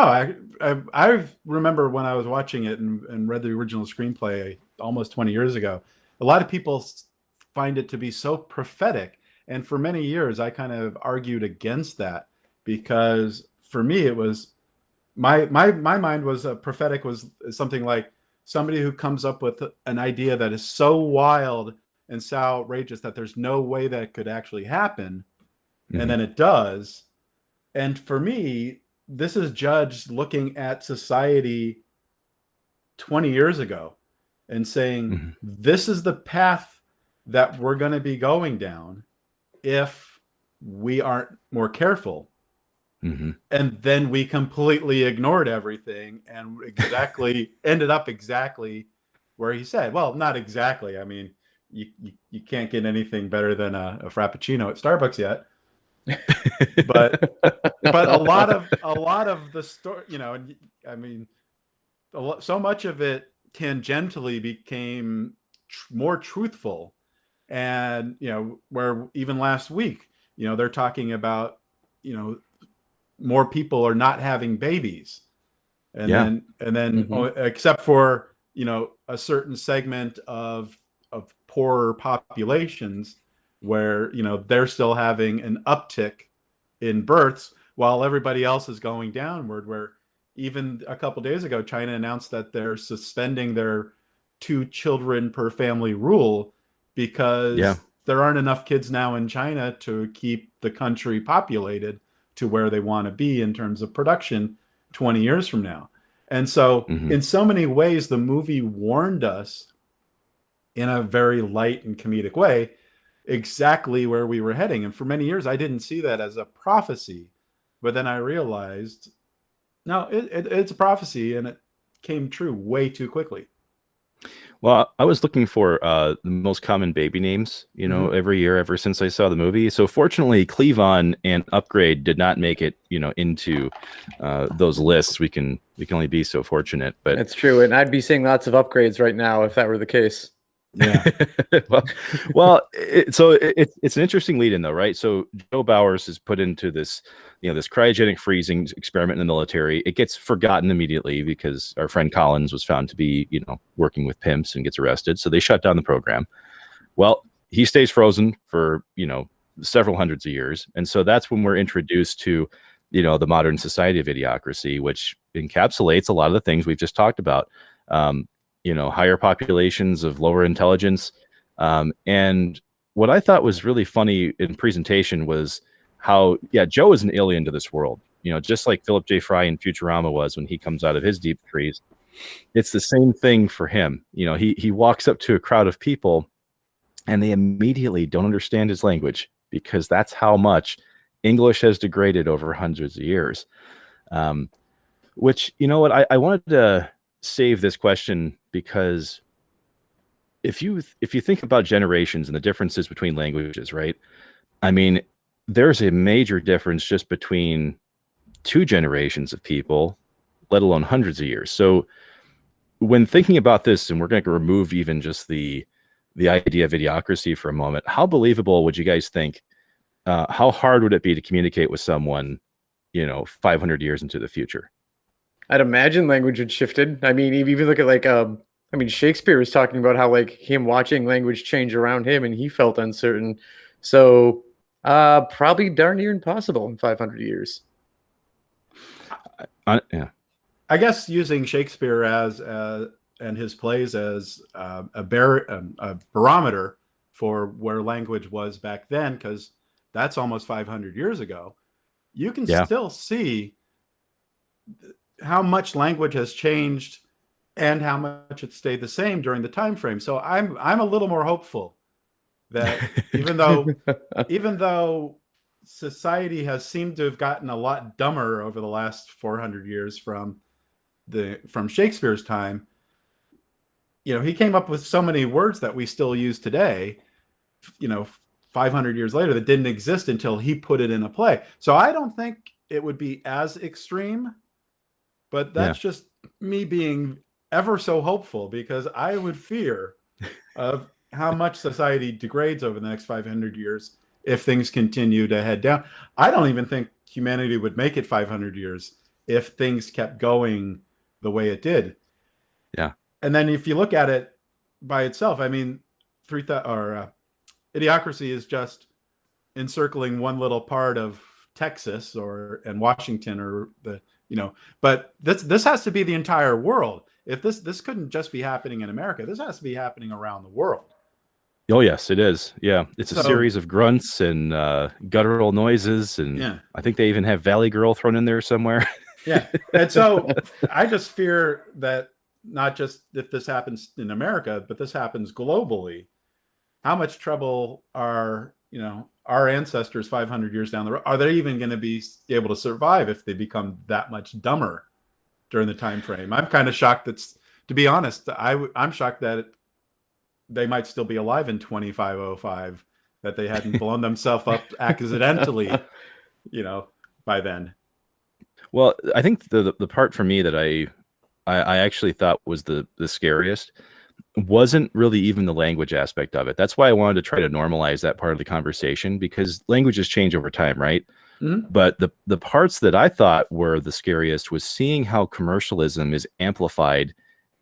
I remember when I was watching it and read the original screenplay almost 20 years ago, a lot of people find it to be so prophetic. And for many years, I kind of argued against that because for me, it was my mind was prophetic was something like somebody who comes up with an idea that is so wild and so outrageous that there's no way that it could actually happen. Mm-hmm. And then it does. And for me, this is Judge looking at society 20 years ago and saying, this is the path that we're going to be going down if we aren't more careful. And then we completely ignored everything and ended up exactly where he said. Well, not exactly. I mean, you can't get anything better than a Frappuccino at Starbucks yet. but a lot of the story, I mean, so much of it tangentially became more truthful. And, where even last week, they're talking about, more people are not having babies. And then except for, a certain segment of poorer populations where, they're still having an uptick in births while everybody else is going downward, where even a couple days ago, China announced that they're suspending their 2 children per family rule because there aren't enough kids now in China to keep the country populated to where they want to be in terms of production 20 years from now. And so in so many ways, the movie warned us in a very light and comedic way exactly where we were heading. And for many years, I didn't see that as a prophecy. But then I realized, no, it's a prophecy, and it came true way too quickly. Well, I was looking for the most common baby names, every year ever since I saw the movie. So fortunately, Cleavon and Upgrade did not make it, into those lists. We can only be so fortunate. But that's true, and I'd be seeing lots of upgrades right now if that were the case. Yeah. It's an interesting lead-in, though, right? So Joe Bowers is put into this, this cryogenic freezing experiment in the military. It gets forgotten immediately because our friend Collins was found to be, working with pimps and gets arrested. So they shut down the program. Well, he stays frozen for, several hundreds of years. And so that's when we're introduced to, the modern society of Idiocracy, which encapsulates a lot of the things we've just talked about. Higher populations of lower intelligence. And what I thought was really funny in presentation was how, Joe is an alien to this world, just like Philip J. Fry in Futurama was when he comes out of his deep freeze. It's the same thing for him. He walks up to a crowd of people and they immediately don't understand his language because that's how much English has degraded over hundreds of years. Which, I wanted to save this question because if you think about generations and the differences between languages, right? I mean, there's a major difference just between two generations of people, let alone hundreds of years. So when thinking about this, and we're going to remove even just the idea of Idiocracy for a moment, how believable would you guys think? How hard would it be to communicate with someone, 500 years into the future? I'd imagine language had shifted. I mean, if you look at Shakespeare was talking about how him watching language change around him and he felt uncertain. So probably darn near impossible in 500 years. Yeah. I guess using Shakespeare and his plays as a barometer for where language was back then, because that's almost 500 years ago, you can still see how much language has changed and how much it stayed the same during the time frame. So I'm a little more hopeful that even though society has seemed to have gotten a lot dumber over the last 400 years from Shakespeare's time, he came up with so many words that we still use today, 500 years later, that didn't exist until he put it in a play. So I don't think it would be as extreme. But that's just me being ever so hopeful, because I would fear of how much society degrades over the next 500 years if things continue to head down. I don't even think humanity would make it 500 years if things kept going the way it did. Yeah. And then if you look at it by itself, I mean, Idiocracy is just encircling one little part of Texas and Washington or but this has to be the entire world. If this couldn't just be happening in America, this has to be happening around the world. Oh yes, it is. Yeah, it's a series of grunts and guttural noises, and I think they even have Valley Girl thrown in there somewhere. Yeah, and so I just fear that not just if this happens in America, but this happens globally, how much trouble are our ancestors 500 years down the road, are they even going to be able to survive if they become that much dumber during the time frame? I'm kind of shocked. To be honest, I'm shocked that they might still be alive in 2505, that they hadn't blown themselves up accidentally, by then. Well, I think the part for me that I actually thought was the scariest wasn't really even the language aspect of it. That's why I wanted to try to normalize that part of the conversation, because languages change over time, right? Mm-hmm. But the parts that I thought were the scariest was seeing how commercialism is amplified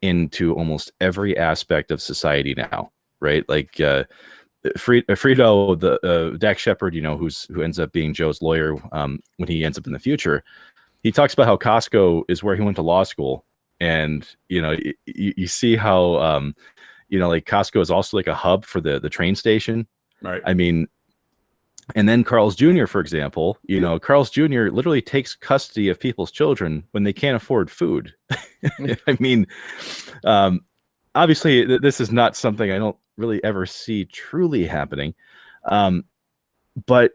into almost every aspect of society now, right? Like Frito, the Dax Shepard, who ends up being Joe's lawyer when he ends up in the future, he talks about how Costco is where he went to law school. And, you see how, like Costco is also like a hub for the train station. Right. I mean, And then Carl's Jr., for example, Carl's Jr. literally takes custody of people's children when they can't afford food. I mean, um, obviously, this is not something I don't really ever see truly happening. But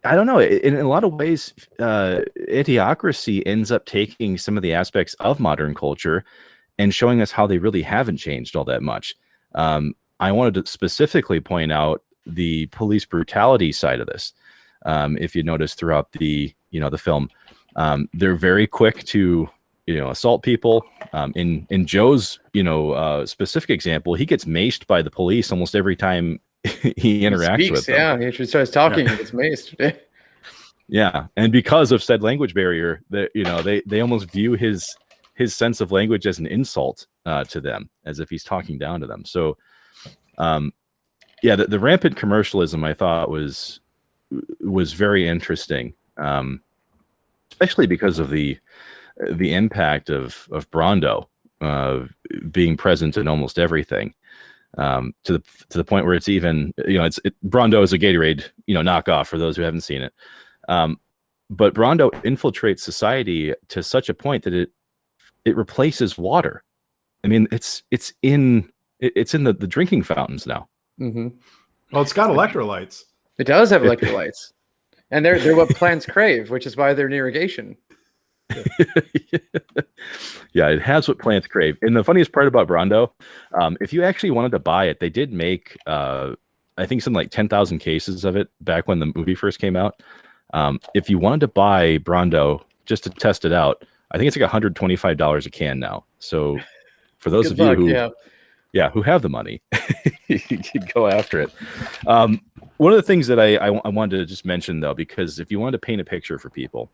I don't know. In a lot of ways, Idiocracy ends up taking some of the aspects of modern culture and showing us how they really haven't changed all that much. I wanted to specifically point out the police brutality side of this. If you notice throughout the film, they're very quick to assault people. In Joe's specific example, he gets maced by the police almost every time he interacts with them. Yeah, he starts talking, he gets maced. Yeah, and because of said language barrier, that they almost view his sense of language as an insult to them, as if he's talking down to them. So, the rampant commercialism I thought was very interesting, especially because of the impact of Brando being present in almost everything, to the point where it's even Brando is a Gatorade knockoff for those who haven't seen it, but Brando infiltrates society to such a point that it replaces water. I mean, it's in the drinking fountains now. Mm-hmm. Well, it's got electrolytes. It does have electrolytes, and they're what plants crave, which is why they're in irrigation. Yeah, it has what plants crave. And the funniest part about Brando, if you actually wanted to buy it, they did make I think something like 10,000 cases of it back when the movie first came out. If you wanted to buy Brando just to test it out, I think it's like $125 a can now. So for those of you who have the money, you could go after it. One of the things that I wanted to just mention, though, because if you wanted to paint a picture for people,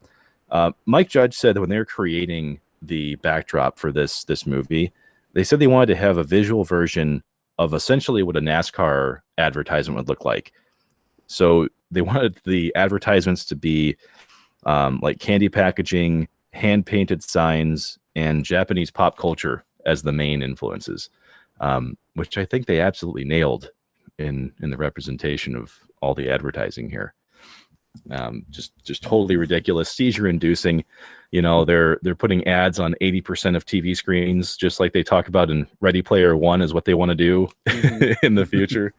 Mike Judge said that when they were creating the backdrop for this movie, they said they wanted to have a visual version of essentially what a NASCAR advertisement would look like. So they wanted the advertisements to be like candy packaging, hand-painted signs, and Japanese pop culture as the main influences, which I think they absolutely nailed in the representation of all the advertising here. Just totally ridiculous, seizure-inducing. They're putting ads on 80% of TV screens, just like they talk about in Ready Player One is what they want to do in the future.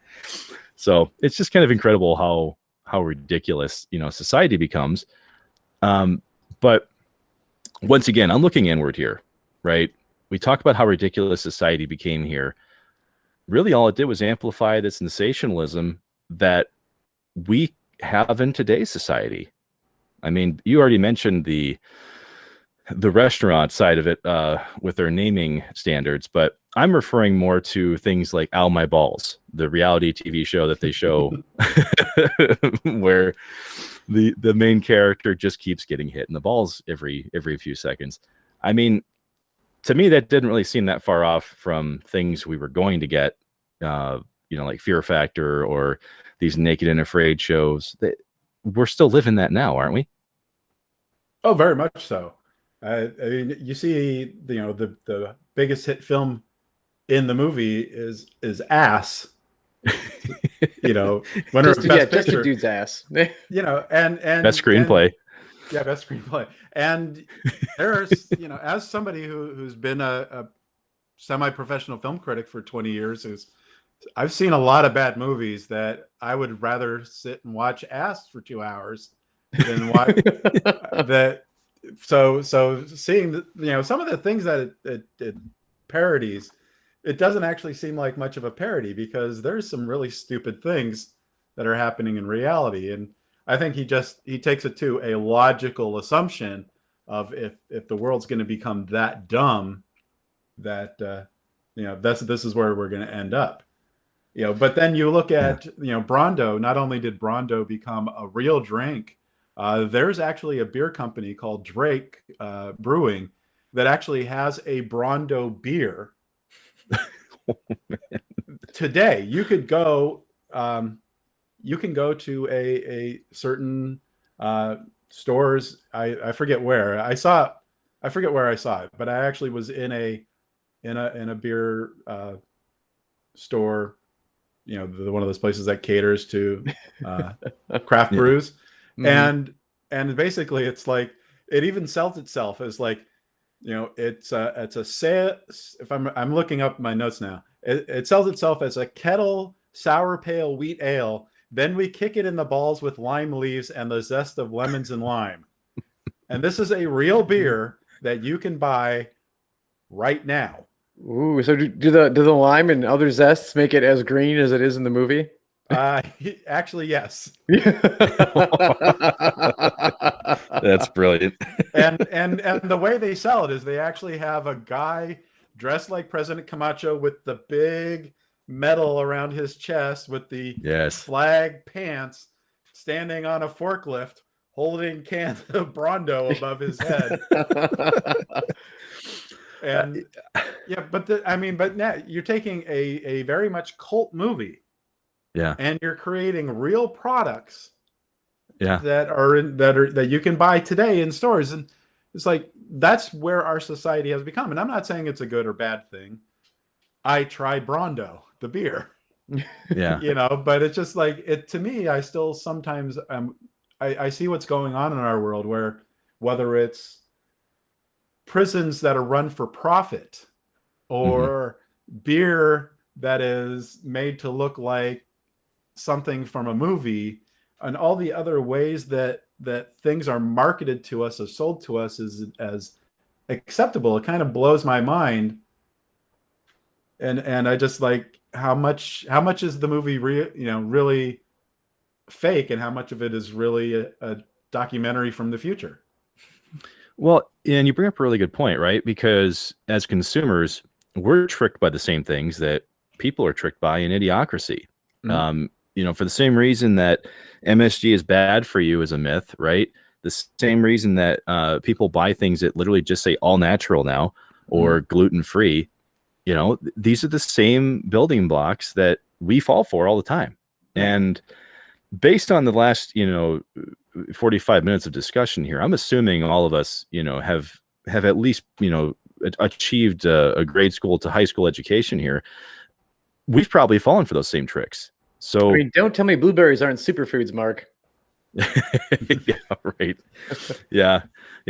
So it's just kind of incredible how ridiculous society becomes. But once again, I'm looking inward here, right? We talk about how ridiculous society became here. Really, all it did was amplify the sensationalism that we have in today's society. I mean, you already mentioned the restaurant side of it with their naming standards, but I'm referring more to things like Ow My Balls, the reality TV show that they show where the main character just keeps getting hit in the balls every few seconds. I mean, to me, that didn't really seem that far off from things we were going to get, like Fear Factor or these Naked and Afraid shows. That we're still living that now, aren't we? Oh, very much so. I mean, you see, the biggest hit film in the movie is Ass. Winner of Best just Picture. a dude's ass. And best screenplay. Best screenplay. And there's, as somebody who's been a semi-professional film critic for 20 years, I've seen a lot of bad movies that I would rather sit and watch Ass for 2 hours than watch that. So seeing some of the things that it parodies, it doesn't actually seem like much of a parody because there's some really stupid things that are happening in reality. And I think he takes it to a logical assumption of if the world's going to become that dumb, that this is where we're going to end up. But then you look at Brando. Not only did Brando become a real drink, there's actually a beer company called Drake Brewing that actually has a Brando beer. Today, you can go to a certain stores. I forget where I saw it, but I actually was in a beer store one of those places that caters to craft brews. Mhm. And basically it's like, it even sells itself as like, it's a sale. If I'm looking up my notes now, it sells itself as a kettle sour pale wheat ale. Then we kick it in the balls with lime leaves and the zest of lemons and lime. And this is a real beer that you can buy right now. Ooh, so do the lime and other zests make it as green as it is in the movie? Actually, yes. That's brilliant. And the way they sell it is they actually have a guy dressed like President Camacho with the big medal around his chest with the flag pants, standing on a forklift holding cans of Brondo above his head. And yeah, but but now you're taking a very much cult movie, and you're creating real products that you can buy today in stores. And it's like, that's where our society has become. And I'm not saying it's a good or bad thing. I tried Brondo, the beer. But it's just like, it to me, I still sometimes I see what's going on in our world, where whether it's prisons that are run for profit or beer that is made to look like something from a movie, and all the other ways that things are marketed to us or sold to us as acceptable, it kind of blows my mind. And I just like, how much is the movie really fake, and how much of it is really a documentary from the future? Well, and you bring up a really good point, right? Because as consumers, we're tricked by the same things that people are tricked by in Idiocracy. For the same reason that MSG is bad for you as a myth, right? The same reason that people buy things that literally just say all natural now or gluten-free. These are the same building blocks that we fall for all the time. And based on the last, 45 minutes of discussion here, I'm assuming all of us, have at least, achieved a grade school to high school education here. We've probably fallen for those same tricks. So, I mean, don't tell me blueberries aren't superfoods, Mark. Yeah, right. Yeah.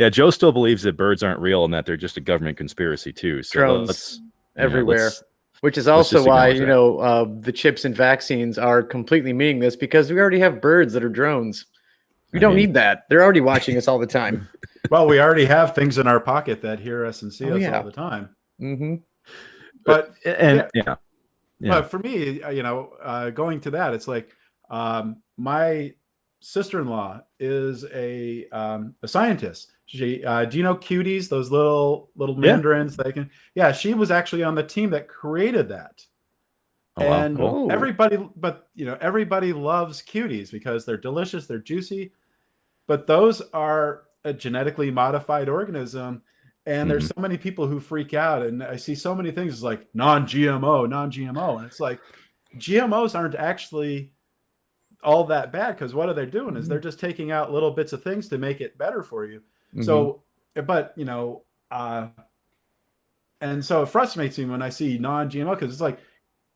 Joe still believes that birds aren't real and that they're just a government conspiracy too. So drones everywhere, which is also why the chips and vaccines are completely meaningless, because we already have birds that are drones. We don't need that. They're already watching us all the time. Well, we already have things in our pocket that hear us and see us all the time. But but for me, going to that, it's like, my sister-in-law is a scientist. She do you know cuties, those little mandarins they can? Yeah, she was actually on the team that created that. And everybody loves cuties because they're delicious, they're juicy, but those are a genetically modified organism. And there's so many people who freak out, and I see so many things like non-GMO, and it's like, GMOs aren't actually all that bad, because what are they doing is they're just taking out little bits of things to make it better for you. So, but and so it frustrates me when I see non-GMO, because it's like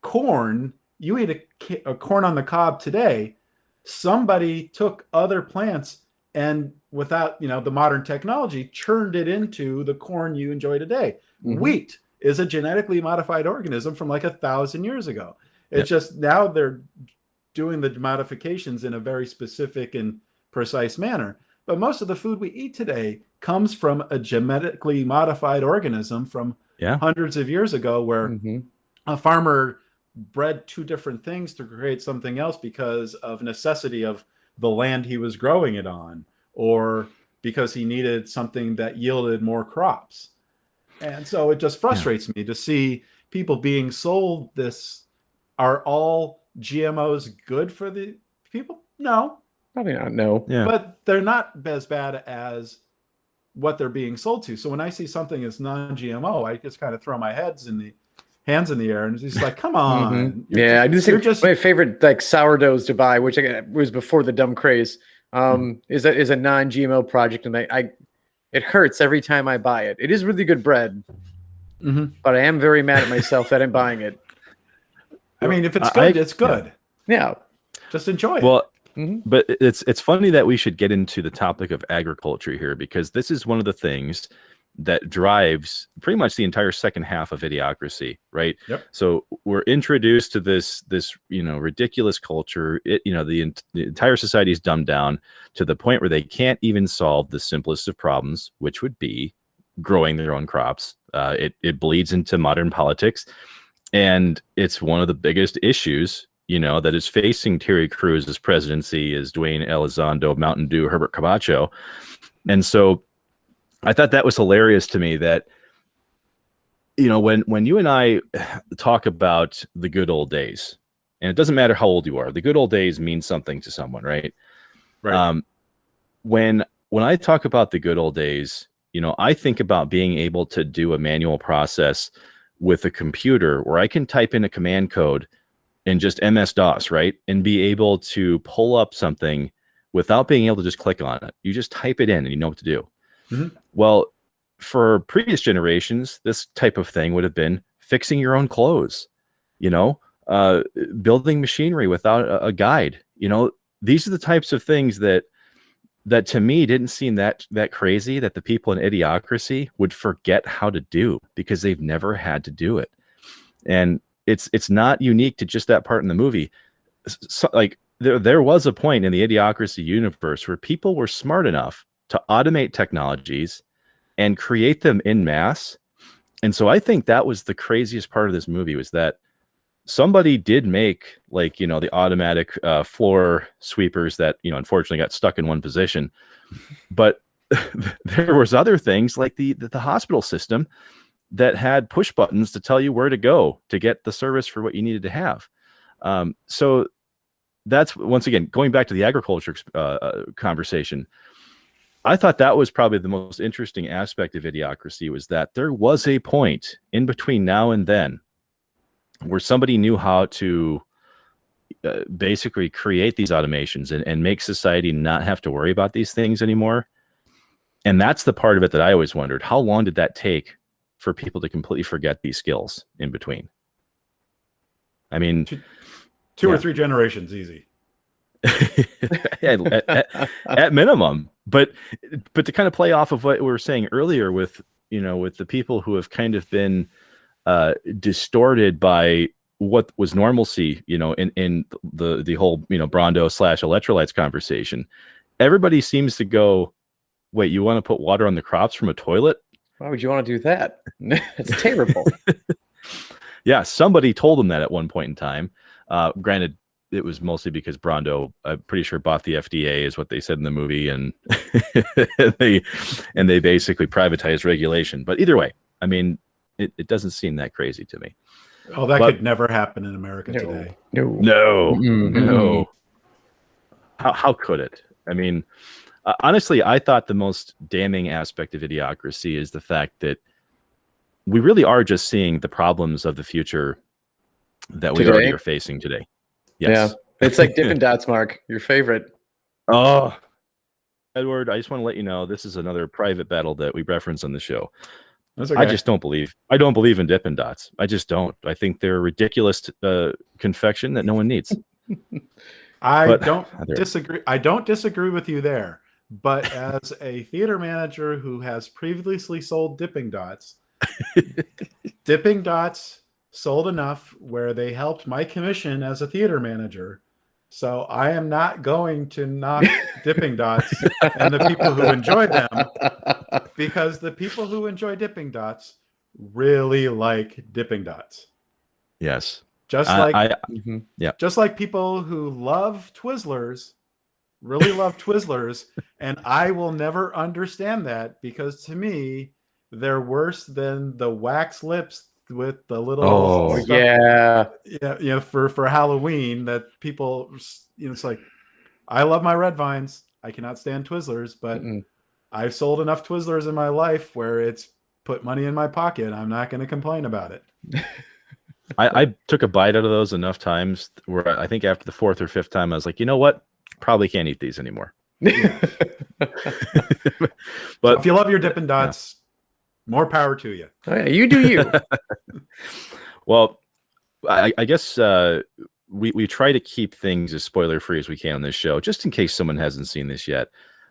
corn. You eat a corn on the cob today, somebody took other plants and without the modern technology churned it into the corn you enjoy today. Wheat is a genetically modified organism from like 1,000 years ago. It's just now they're doing the modifications in a very specific and precise manner. But most of the food we eat today comes from a genetically modified organism from hundreds of years ago, where a farmer bred two different things to create something else because of necessity of the land he was growing it on, or because he needed something that yielded more crops. And so it just frustrates me to see people being sold this. Are all GMOs good for the people? No. Probably not, no. Yeah. But they're not as bad as what they're being sold to. So when I see something as non-GMO, I just kind of throw my hands in the air, and it's just like, come on. I just my favorite like sourdoughs to buy, which was before the dumb craze, is a non-GMO project, and it hurts every time I buy it. It is really good bread, but I am very mad at myself that I'm buying it. I mean, if it's good, it's good. Yeah. Just enjoy it. Well, but it's funny that we should get into the topic of agriculture here, because this is one of the things that drives pretty much the entire second half of Idiocracy, right? Yep. So we're introduced to this ridiculous culture. The entire society is dumbed down to the point where they can't even solve the simplest of problems, which would be growing their own crops. It bleeds into modern politics, and it's one of the biggest issues that is facing Terry Crews's presidency, is Dwayne Elizondo, Mountain Dew, Herbert Camacho. And so I thought that was hilarious to me that, when you and I talk about the good old days, and it doesn't matter how old you are, the good old days mean something to someone, right? Right. When I talk about the good old days, I think about being able to do a manual process with a computer where I can type in a command code in just MS-DOS, right? And be able to pull up something without being able to just click on it. You just type it in and you know what to do. Mm-hmm. Well, for previous generations, this type of thing would have been fixing your own clothes, building machinery without a guide. These are the types of things that to me didn't seem that crazy that the people in Idiocracy would forget how to do, because they've never had to do it. And it's not unique to just that part in the movie. So, like there was a point in the Idiocracy universe where people were smart enough to automate technologies and create them in mass. And so I think that was the craziest part of this movie, was that somebody did make the automatic floor sweepers that, unfortunately got stuck in one position. But there was other things like the hospital system that had push buttons to tell you where to go to get the service for what you needed to have. So that's, once again, going back to the agriculture conversation. I thought that was probably the most interesting aspect of Idiocracy, was that there was a point in between now and then where somebody knew how to basically create these automations and make society not have to worry about these things anymore. And that's the part of it that I always wondered, how long did that take for people to completely forget these skills in between? I mean, two or three generations, easy. at minimum. But to kind of play off of what we were saying earlier with the people who have kind of been distorted by what was normalcy, in the whole, Brondo / electrolytes conversation, everybody seems to go, wait, you want to put water on the crops from a toilet? Why would you want to do that? It's terrible. Yeah, somebody told them that at one point in time. Granted, it was mostly because Brondo, I'm pretty sure, bought the FDA, is what they said in the movie, and they basically privatized regulation. But either way, I mean, it doesn't seem that crazy to me. Oh, that could never happen in America today. No. How could it? I mean, honestly, I thought the most damning aspect of Idiocracy is the fact that we really are just seeing the problems of the future that we already are facing today. Yes. Yeah, it's like Dippin' Dots, Mark, your favorite. Oh, Edward, I just want to let you know this is another private battle that we reference on the show. That's okay. I don't believe in Dippin' Dots. I just don't. I think they're a ridiculous confection that no one needs. I don't disagree with you there. But as a theater manager who has previously sold Dipping Dots, Dipping Dots sold enough where they helped my commission as a theater manager. So I am not going to knock Dipping Dots and the people who enjoy them, because the people who enjoy Dipping Dots really like Dipping Dots. Yes. Just like people who love Twizzlers really love Twizzlers, and I will never understand that, because to me they're worse than the wax lips with the little for Halloween that people, it's like, I love my red vines, I cannot stand Twizzlers, but I've sold enough Twizzlers in my life where it's put money in my pocket. I'm not going to complain about it. I took a bite out of those enough times where I think after the fourth or fifth time I was like, you know what, probably can't eat these anymore. But so if you love your Dippin' Dots, more power to you. Oh, yeah, you do you. Well, I guess we try to keep things as spoiler free as we can on this show, just in case someone hasn't seen this yet.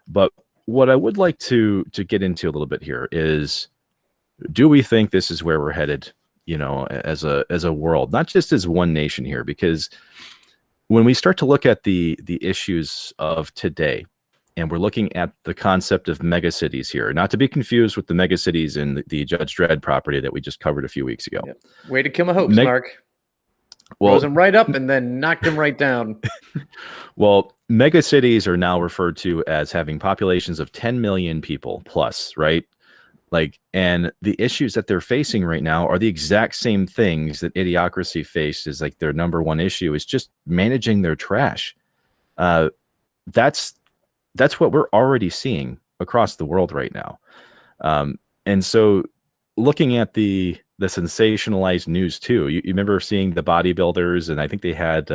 But what I would like to get into a little bit here is, do we think this is where we're headed? As a world, not just as one nation here, because when we start to look at the issues of today, and we're looking at the concept of megacities here, not to be confused with the megacities in the Judge Dredd property that we just covered a few weeks ago. Yep. Way to kill my hopes, Mark. Well, rose him right up and then knocked him right down. Well, megacities are now referred to as having populations of 10 million people plus, right? And the issues that they're facing right now are the exact same things that Idiocracy faced. Is like their number one issue is just managing their trash. That's what we're already seeing across the world right now. And so looking at the sensationalized news too, you remember seeing the bodybuilders, and I think they had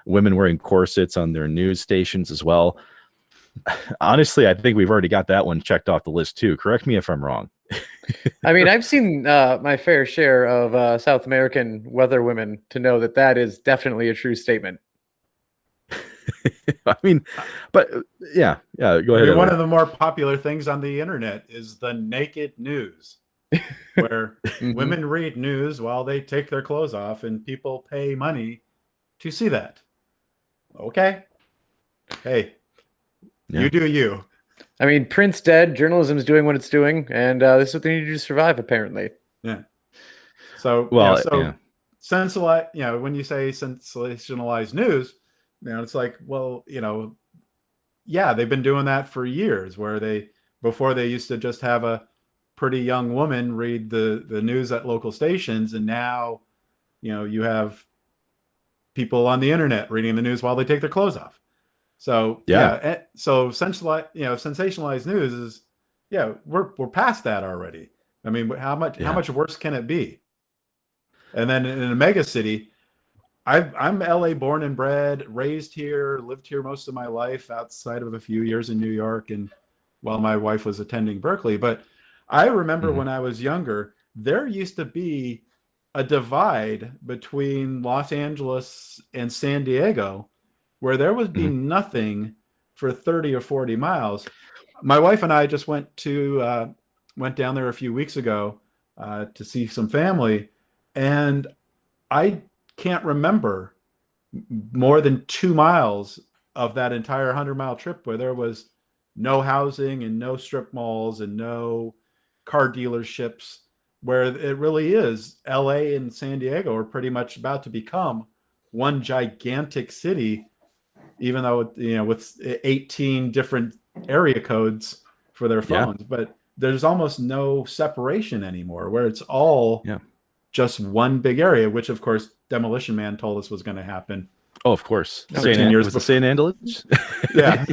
women wearing corsets on their news stations as well. Honestly, I think we've already got that one checked off the list too. Correct me if I'm wrong. I mean, I've seen my fair share of South American weather women to know that is definitely a true statement. I mean, but yeah, go ahead. One of the more popular things on the internet is the naked news, where women read news while they take their clothes off, and people pay money to see that. Okay. Hey, you do you. I mean, print's dead. Journalism's doing what it's doing, and this is what they need to do to survive, apparently. Yeah. So, sensationalized, when you say sensationalized news, it's like, well, yeah, they've been doing that for years, where before they used to just have a pretty young woman read the news at local stations, and now, you have people on the internet reading the news while they take their clothes off. So so sensationalized news is, we're past that already. I mean, how much worse can it be? And then in a mega city, I'm LA born and bred, raised here, lived here most of my life, outside of a few years in New York, and while my wife was attending Berkeley. But I remember when I was younger, there used to be a divide between Los Angeles and San Diego, where there would be nothing for 30 or 40 miles. My wife and I just went down there a few weeks ago to see some family, and I can't remember more than 2 miles of that entire 100-mile trip where there was no housing and no strip malls and no car dealerships, where it really is LA and San Diego are pretty much about to become one gigantic city, even though, with 18 different area codes for their phones. But there's almost no separation anymore, where it's all just one big area, which of course Demolition Man told us was going to happen. Oh, of course. 10 years before. San Andalus? Yeah.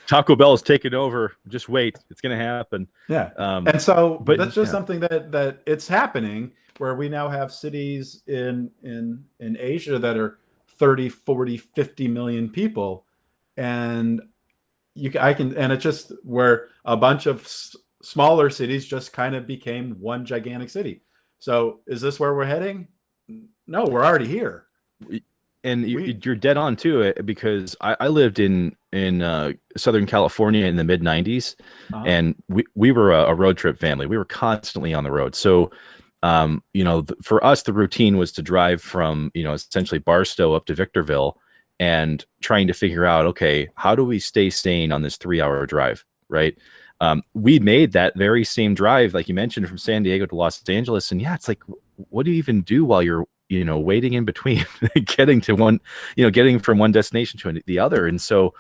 Taco Bell is taking over. Just wait. It's going to happen. Yeah. And so but that's just something that it's happening, where we now have cities in Asia that are 30, 40, 50 million people. And it's just where a bunch of smaller cities just kind of became one gigantic city. So is this where we're heading? No, we're already here. And you're dead on too, because I lived in Southern California in the mid 90s, and we were a road trip family. We were constantly on the road. So, for us, the routine was to drive from, essentially Barstow up to Victorville, and trying to figure out, okay, how do we stay sane on this 3-hour drive, right? We made that very same drive, like you mentioned, from San Diego to Los Angeles. And it's like, what do you even do while you're, waiting in between getting to one, getting from one destination to the other? And so,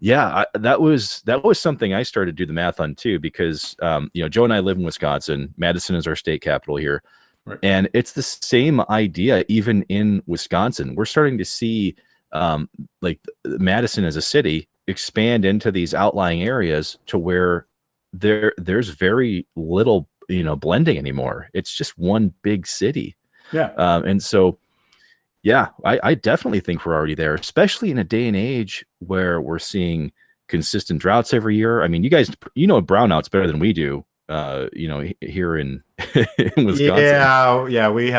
that was something I started to do the math on too, because, Joe and I live in Wisconsin. Madison is our state capital here. Right. And it's the same idea, even in Wisconsin. We're starting to see, like Madison as a city expand into these outlying areas to where there's very little, blending anymore. It's just one big city. Yeah. And so, I definitely think we're already there, especially in a day and age where we're seeing consistent droughts every year. I mean, you guys, brownouts better than we do, here in in Wisconsin. Yeah, we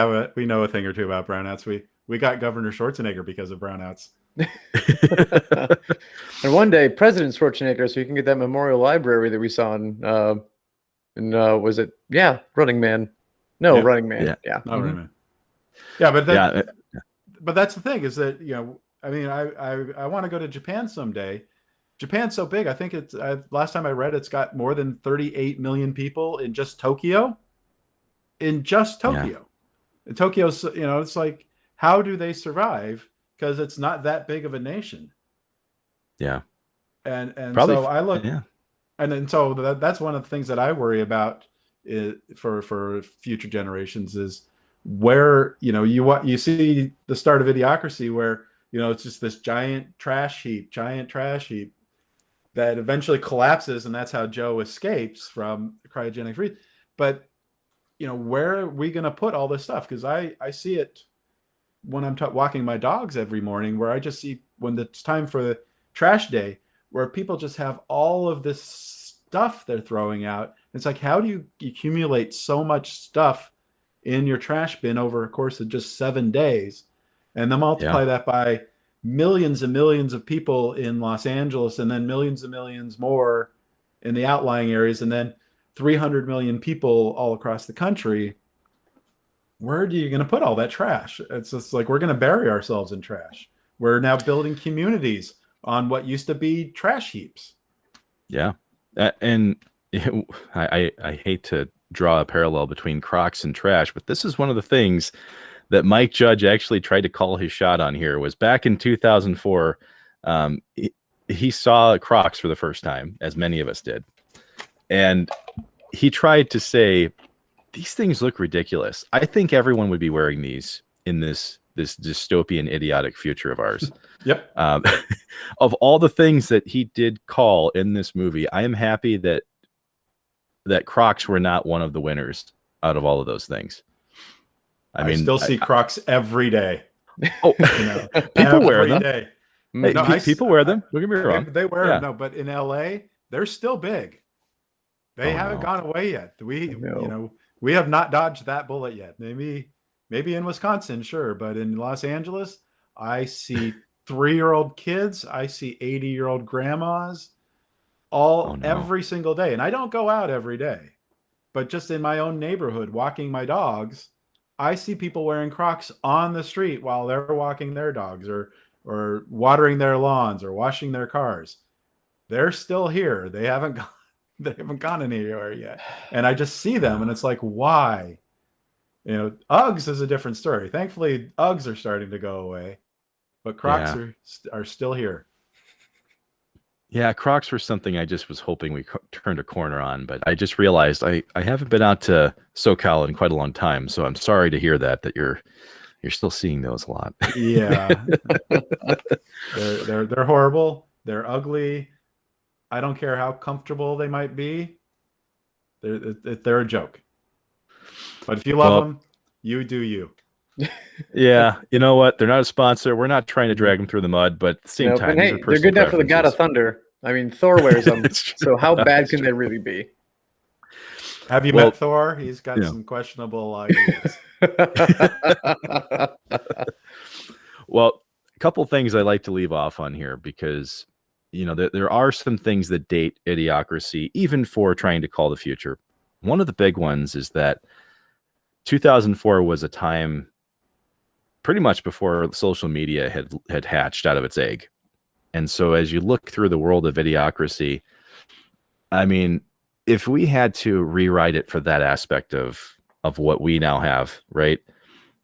know a thing or two about brownouts. We got Governor Schwarzenegger because of brownouts. And one day, President Schwarzenegger, so you can get that memorial library that we saw in was it? Yeah, Running Man. No, Yeah. Running Man. Yeah. Yeah. Not Mhm. really, man. Yeah, but Yeah, but that's the thing is that I mean I want to go to Japan someday. Japan's so big. I think it's last time I read it's got more than 38 million people in just Tokyo. In just yeah, Tokyo. And Tokyo's, it's like, how do they survive? Because it's not that big of a nation. yeah. And Probably, so I look, yeah, and then so that's one of the things that I worry about for future generations is where you see the start of Idiocracy where it's just this giant trash heap that eventually collapses, and that's how Joe escapes from cryogenic freeze. But where are we going to put all this stuff? Because I see it when I'm walking my dogs every morning, where I just see when it's time for the trash day, where people just have all of this stuff they're throwing out. It's like, how do you accumulate so much stuff in your trash bin over a course of just 7 days? And then yeah, multiply that by millions and millions of people in Los Angeles, and then millions and millions more in the outlying areas, and then 300 million people all across the country. Where are you going to put all that trash? It's just like we're going to bury ourselves in trash. We're now building communities on what used to be trash heaps. yeah. And I hate to draw a parallel between Crocs and trash, but this is one of the things that Mike Judge actually tried to call his shot on here. Was back in 2004. He saw Crocs for the first time, as many of us did, and he tried to say, these things look ridiculous. I think everyone would be wearing these in this dystopian, idiotic future of ours. Yep. Of all the things that he did call in this movie, I am happy that Crocs were not one of the winners out of all of those things. I mean, still see Crocs every day. Oh, people wear them. Day. Hey, No, people wear them. Don't get me wrong. They wear Yeah. them. No, but in LA, they're still big. They haven't gone away yet. We have not dodged that bullet yet. Maybe in Wisconsin, sure, but in Los Angeles, I see 3-year-old kids, I see 80-year-old grandmas, every single day. And I don't go out every day, but just in my own neighborhood, walking my dogs, I see people wearing Crocs on the street while they're walking their dogs or watering their lawns or washing their cars. They're still here. They haven't gone anywhere yet. And I just see them and it's like, why? Uggs is a different story. Thankfully, Uggs are starting to go away, but Crocs are still here. Yeah, Crocs were something I just was hoping we turned a corner on, but I just realized I haven't been out to SoCal in quite a long time, so I'm sorry to hear that you're still seeing those a lot. Yeah. They're horrible. They're ugly. I don't care how comfortable they might be. They're a joke. But if you love them, you do you. Yeah, you know what? They're not a sponsor. We're not trying to drag them through the mud, but at the same time, hey, they're good enough for the God of Thunder. I mean, Thor wears them. So how bad can they really be? Have you met Thor? He's got some questionable ideas. Well, a couple things I like to leave off on here because there are some things that date Idiocracy, even for trying to call the future. One of the big ones is that 2004 was a time pretty much before social media had hatched out of its egg. And so as you look through the world of Idiocracy, I mean, if we had to rewrite it for that aspect of what we now have, right?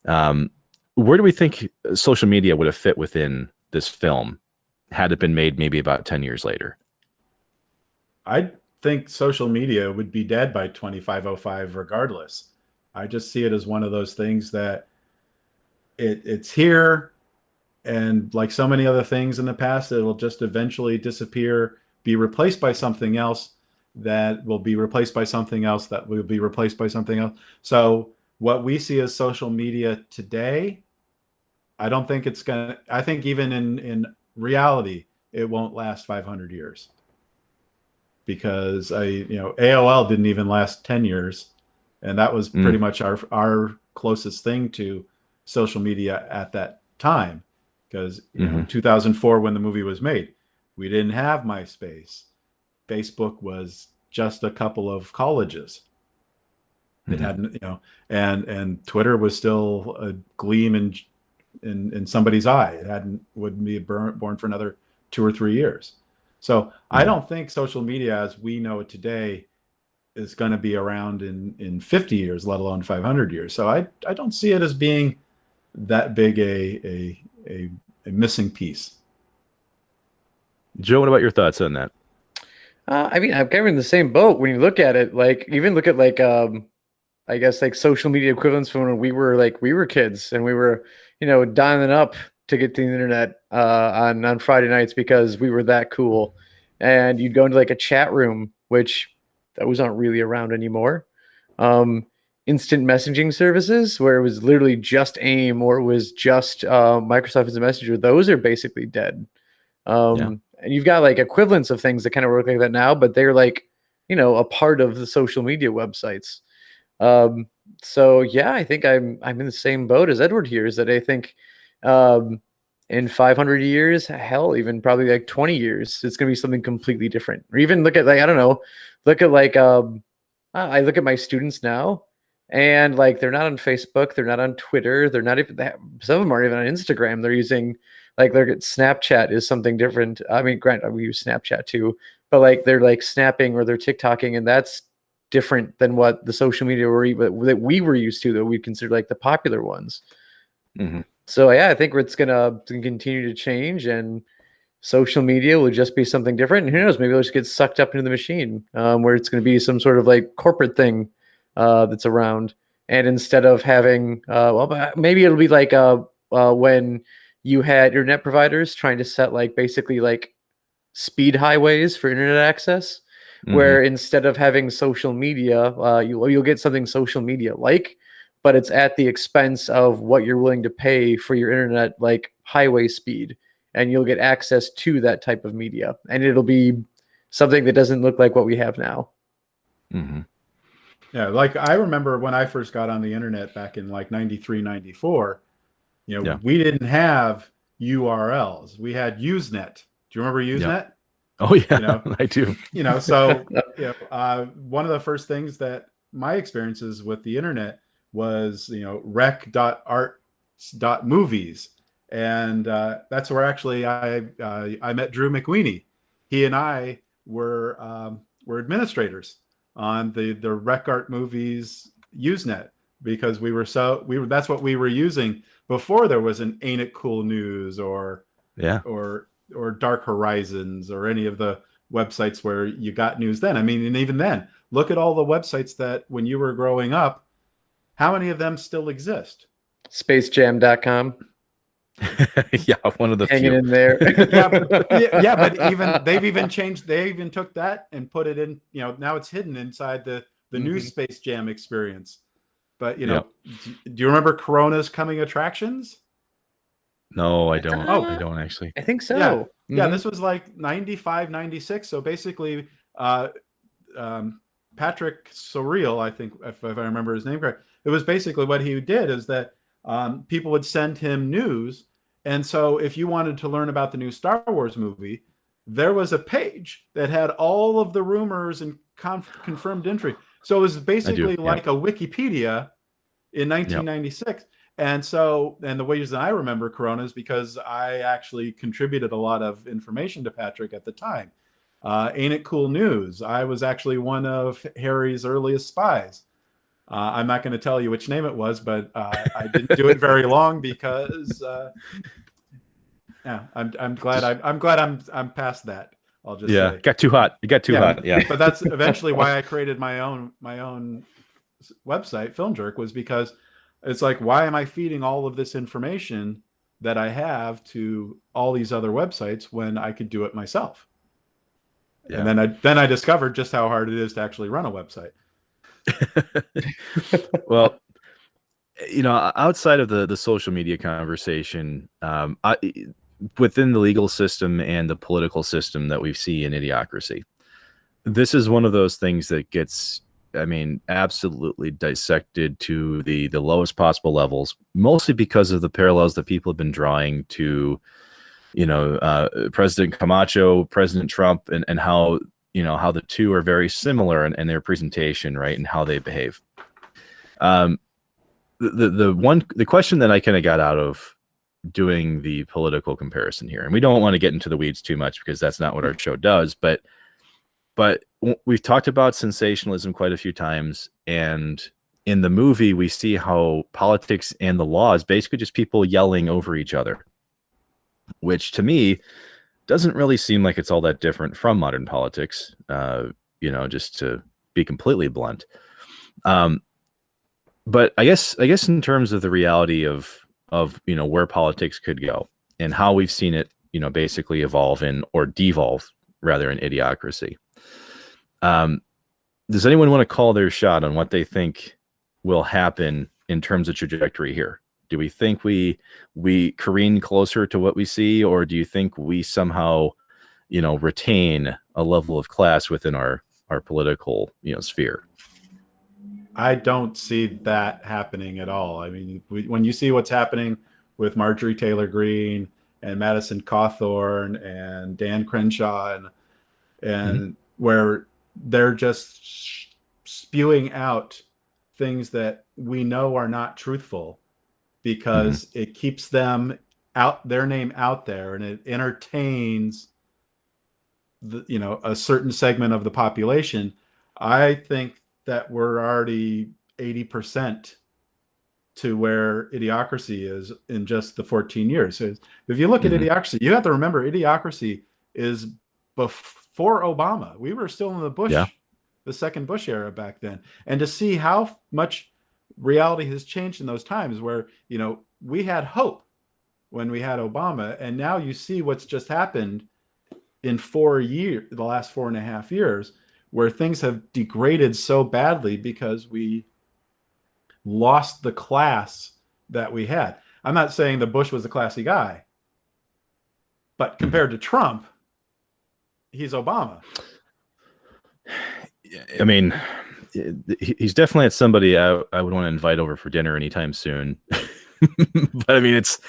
Where do we think social media would have fit within this film had it been made maybe about 10 years later? I think social media would be dead by 2505 regardless. I just see it as one of those things that it's here, and like so many other things in the past, it'll just eventually disappear, be replaced by something else that will be replaced by something else that will be replaced by something else. So what we see as social media today, I don't think it's gonna, I think even in reality, it won't last 500 years. Because AOL didn't even last 10 years. and that was pretty much our closest thing to social media at that time, because 2004, when the movie was made, we didn't have MySpace. Facebook was just a couple of colleges. It hadn't, and Twitter was still a gleam in somebody's eye. It wouldn't be born for another 2 or 3 years. So I don't think social media as we know it today is going to be around in 50 years, let alone 500 years. So I don't see it as being that big a missing piece. Joe, what about your thoughts on that? I mean, I'm kind of in the same boat when you look at it. Like, even look at like I guess like social media equivalents from when we were kids and we were, dialing up to get to the internet on Friday nights because we were that cool. And you'd go into like a chat room, which those aren't really around anymore. Instant messaging services where it was literally just AIM or it was just Microsoft as a messenger. Those are basically dead. And you've got like equivalents of things that kind of work like that now, but they're like, a part of the social media websites. So yeah, I think I'm in the same boat as Edward here, is that I think in 500 years, hell, even probably like 20 years, it's going to be something completely different. Or even look at like, I don't know, look at like, I look at my students now and like, they're not on Facebook. They're not on Twitter. They're not even, some of them aren't even on Instagram. They're using like, Snapchat is something different. I mean, granted, we use Snapchat too, but like, they're like snapping or they're TikToking, and that's different than what the social media that we were used to, that we consider like the popular ones. So yeah, I think it's gonna continue to change, and social media will just be something different. And who knows, maybe it'll just get sucked up into the machine, where it's going to be some sort of like corporate thing that's around. And instead of having, maybe it'll be like when you had internet providers trying to set like basically like speed highways for internet access, where instead of having social media, you'll get something social media like, but it's at the expense of what you're willing to pay for your internet, like highway speed, and you'll get access to that type of media, and it'll be something that doesn't look like what we have now. Yeah, like I remember when I first got on the internet back in like 93, 94, we didn't have URLs. We had Usenet. Do you remember Usenet? Oh yeah, I do. So one of the first things that my experiences with the internet was, rec.arts.movies. And that's where actually I met Drew McWeeny. He and I were administrators on the Rec Art Movies Usenet, because that's what we were using before there was an Ain't It Cool News or Dark Horizons or any of the websites where you got news then. I mean, and even then, look at all the websites that when you were growing up, how many of them still exist? Spacejam.com. Yeah, one of the hanging few in there. but even they've even changed. They even took that and put it in. Now it's hidden inside the new Space Jam experience. But do you remember Corona's coming attractions? No, I don't. I don't actually. I think so. Yeah, this was like 95, 96. So basically, Patrick Surreal, I think, if I remember his name correct, it was basically what he did is that people would send him news. And so if you wanted to learn about the new Star Wars movie, there was a page that had all of the rumors and confirmed entry. So it was basically like a Wikipedia in 1996. And the ways that I remember Corona is because I actually contributed a lot of information to Patrick at the time. Ain't It Cool News? I was actually one of Harry's earliest spies. I'm not going to tell you which name it was, but I didn't do it very long because, I'm glad I'm past that. I'll just say. Got too hot. It got too hot. Yeah, but that's eventually why I created my own website, Film Jerk, was because it's like, why am I feeding all of this information that I have to all these other websites when I could do it myself? Yeah. And then I discovered just how hard it is to actually run a website. Well, outside of the social media conversation, within the legal system and the political system that we see in Idiocracy, this is one of those things that gets I mean, absolutely dissected to the lowest possible levels, mostly because of the parallels that people have been drawing to, President Camacho, President Trump, and how, how the two are very similar in their presentation, right, and how they behave. The question that I kind of got out of doing the political comparison here, and we don't want to get into the weeds too much because that's not what our show does, but we've talked about sensationalism quite a few times, and in the movie we see how politics and the law is basically just people yelling over each other, which to me doesn't really seem like it's all that different from modern politics, just to be completely blunt. But I guess in terms of the reality of where politics could go and how we've seen it, basically evolve or devolve rather in Idiocracy. Does anyone want to call their shot on what they think will happen in terms of trajectory here? Do we think we careen closer to what we see, or do you think we somehow, retain a level of class within our political, sphere? I don't see that happening at all. I mean, when you see what's happening with Marjorie Taylor Greene and Madison Cawthorn and Dan Crenshaw and where they're just spewing out things that we know are not truthful because it keeps them their name out there, and it entertains a certain segment of the population. I think that we're already 80% to where Idiocracy is in just the 14 years. So if you look at Idiocracy, you have to remember Idiocracy is before Obama. We were still in the second Bush era back then. And to see how much reality has changed in those times where, we had hope when we had Obama, and now you see what's just happened in the last 4.5 years, where things have degraded so badly because we lost the class that we had. I'm not saying that Bush was a classy guy, but compared to Trump, he's Obama. I mean, he's definitely somebody I would want to invite over for dinner anytime soon. But I mean, it's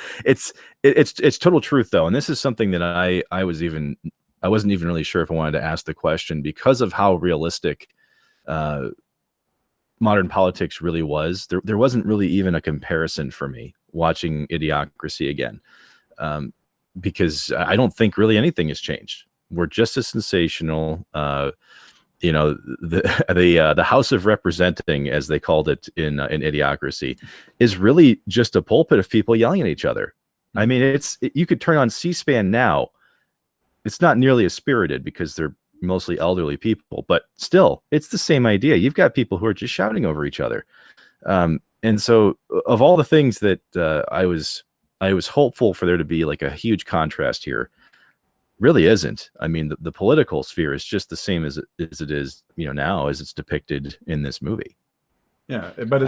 total truth though, and this is something that I wasn't even really sure if I wanted to ask the question because of how realistic modern politics really was. There wasn't really even a comparison for me watching Idiocracy again, because I don't think really anything has changed. We're just as sensational. The House of Representing, as they called it in Idiocracy, is really just a pulpit of people yelling at each other. I mean, you could turn on C-SPAN now. It's not nearly as spirited because they're mostly elderly people, but still, it's the same idea. You've got people who are just shouting over each other. And so of all the things that I was hopeful for there to be like a huge contrast here, really isn't. I mean, the political sphere is just the same as it is, now as it's depicted in this movie. Yeah, but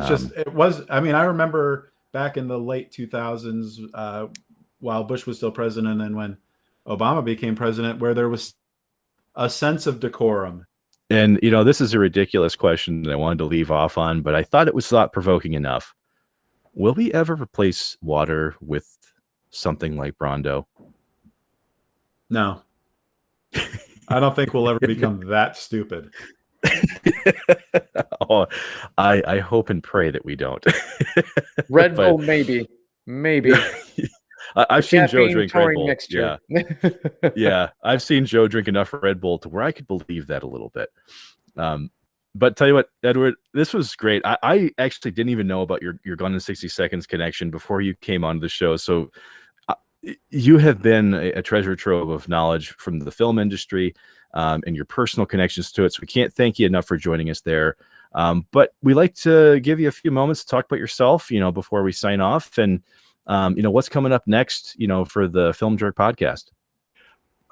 I mean, I remember back in the late 2000s, while Bush was still president, and then when Obama became president, where there was a sense of decorum. And, this is a ridiculous question that I wanted to leave off on, but I thought it was thought-provoking enough. Will we ever replace water with something like Brawndo? No. I don't think we'll ever become that stupid. Oh, I hope and pray that we don't. Red Bull, maybe. I've seen Joe drink Red Bull. Next year. Yeah, I've seen Joe drink enough Red Bull to where I could believe that a little bit. But tell you what, Edward, this was great. I actually didn't even know about your Gone in 60 Seconds connection before you came onto the show. So you have been a treasure trove of knowledge from the film industry and your personal connections to it. So we can't thank you enough for joining us there. But we like to give you a few moments to talk about yourself, before we sign off, and what's coming up next, for the Film Jerk podcast.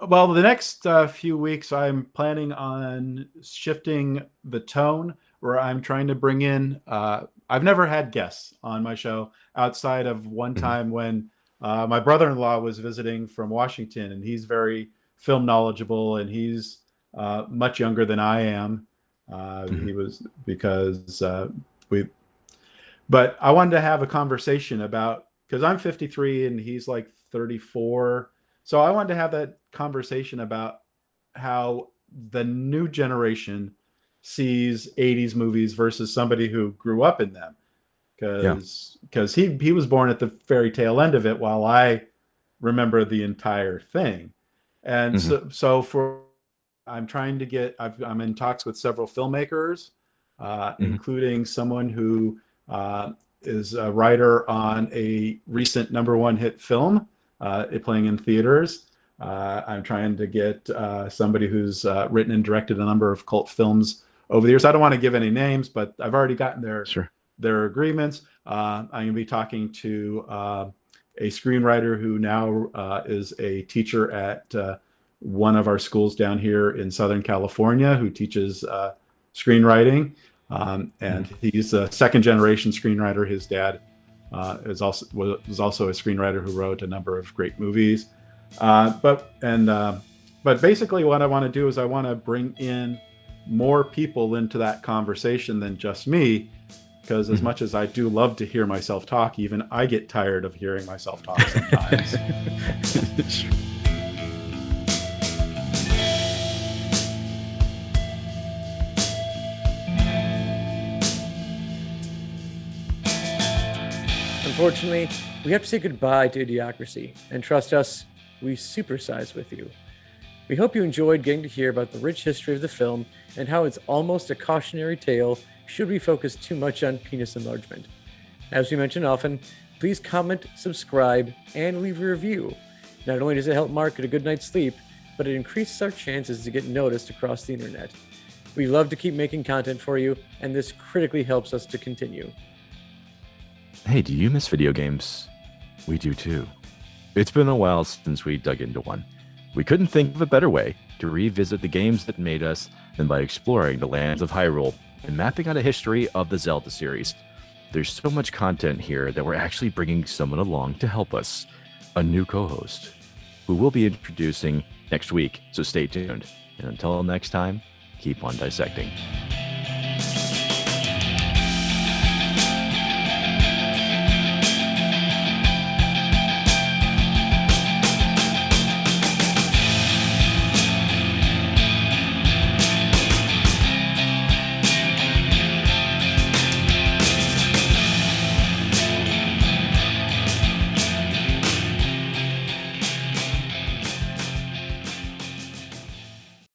Well, the next few weeks, I'm planning on shifting the tone, where I'm trying to bring in, I've never had guests on my show outside of one time when my brother-in-law was visiting from Washington, and he's very film knowledgeable, and he's much younger than I am. He was because we. But I wanted to have a conversation about, because I'm 53 and he's like 34. So I wanted to have that conversation about how the new generation sees 80s movies versus somebody who grew up in them. Because he was born at the fairy tale end of it, while I remember the entire thing. And so for I'm trying to get, I'm in talks with several filmmakers, including someone who is a writer on a recent #1 hit film, playing in theaters. I'm trying to get somebody who's written and directed a number of cult films over the years. I don't want to give any names, but I've already gotten their agreements. I'm going to be talking to a screenwriter who now is a teacher at one of our schools down here in Southern California, who teaches screenwriting. And he's a second generation screenwriter. His dad was also a screenwriter who wrote a number of great movies. But basically what I want to do is I want to bring in more people into that conversation than just me, because as much as I do love to hear myself talk, even I get tired of hearing myself talk sometimes. Unfortunately, we have to say goodbye to Idiocracy, and trust us, we supersize with you. We hope you enjoyed getting to hear about the rich history of the film and how it's almost a cautionary tale should we focus too much on penis enlargement. As we mention often, please comment, subscribe, and leave a review. Not only does it help Mark get a good night's sleep, but it increases our chances to get noticed across the internet. We love to keep making content for you, and this critically helps us to continue. Hey, do you miss video games? We do too. It's been a while since we dug into one. We couldn't think of a better way to revisit the games that made us than by exploring the lands of Hyrule and mapping out a history of the Zelda series. There's so much content here that we're actually bringing someone along to help us, a new co-host, who we'll be introducing next week, so stay tuned. And until next time, keep on dissecting.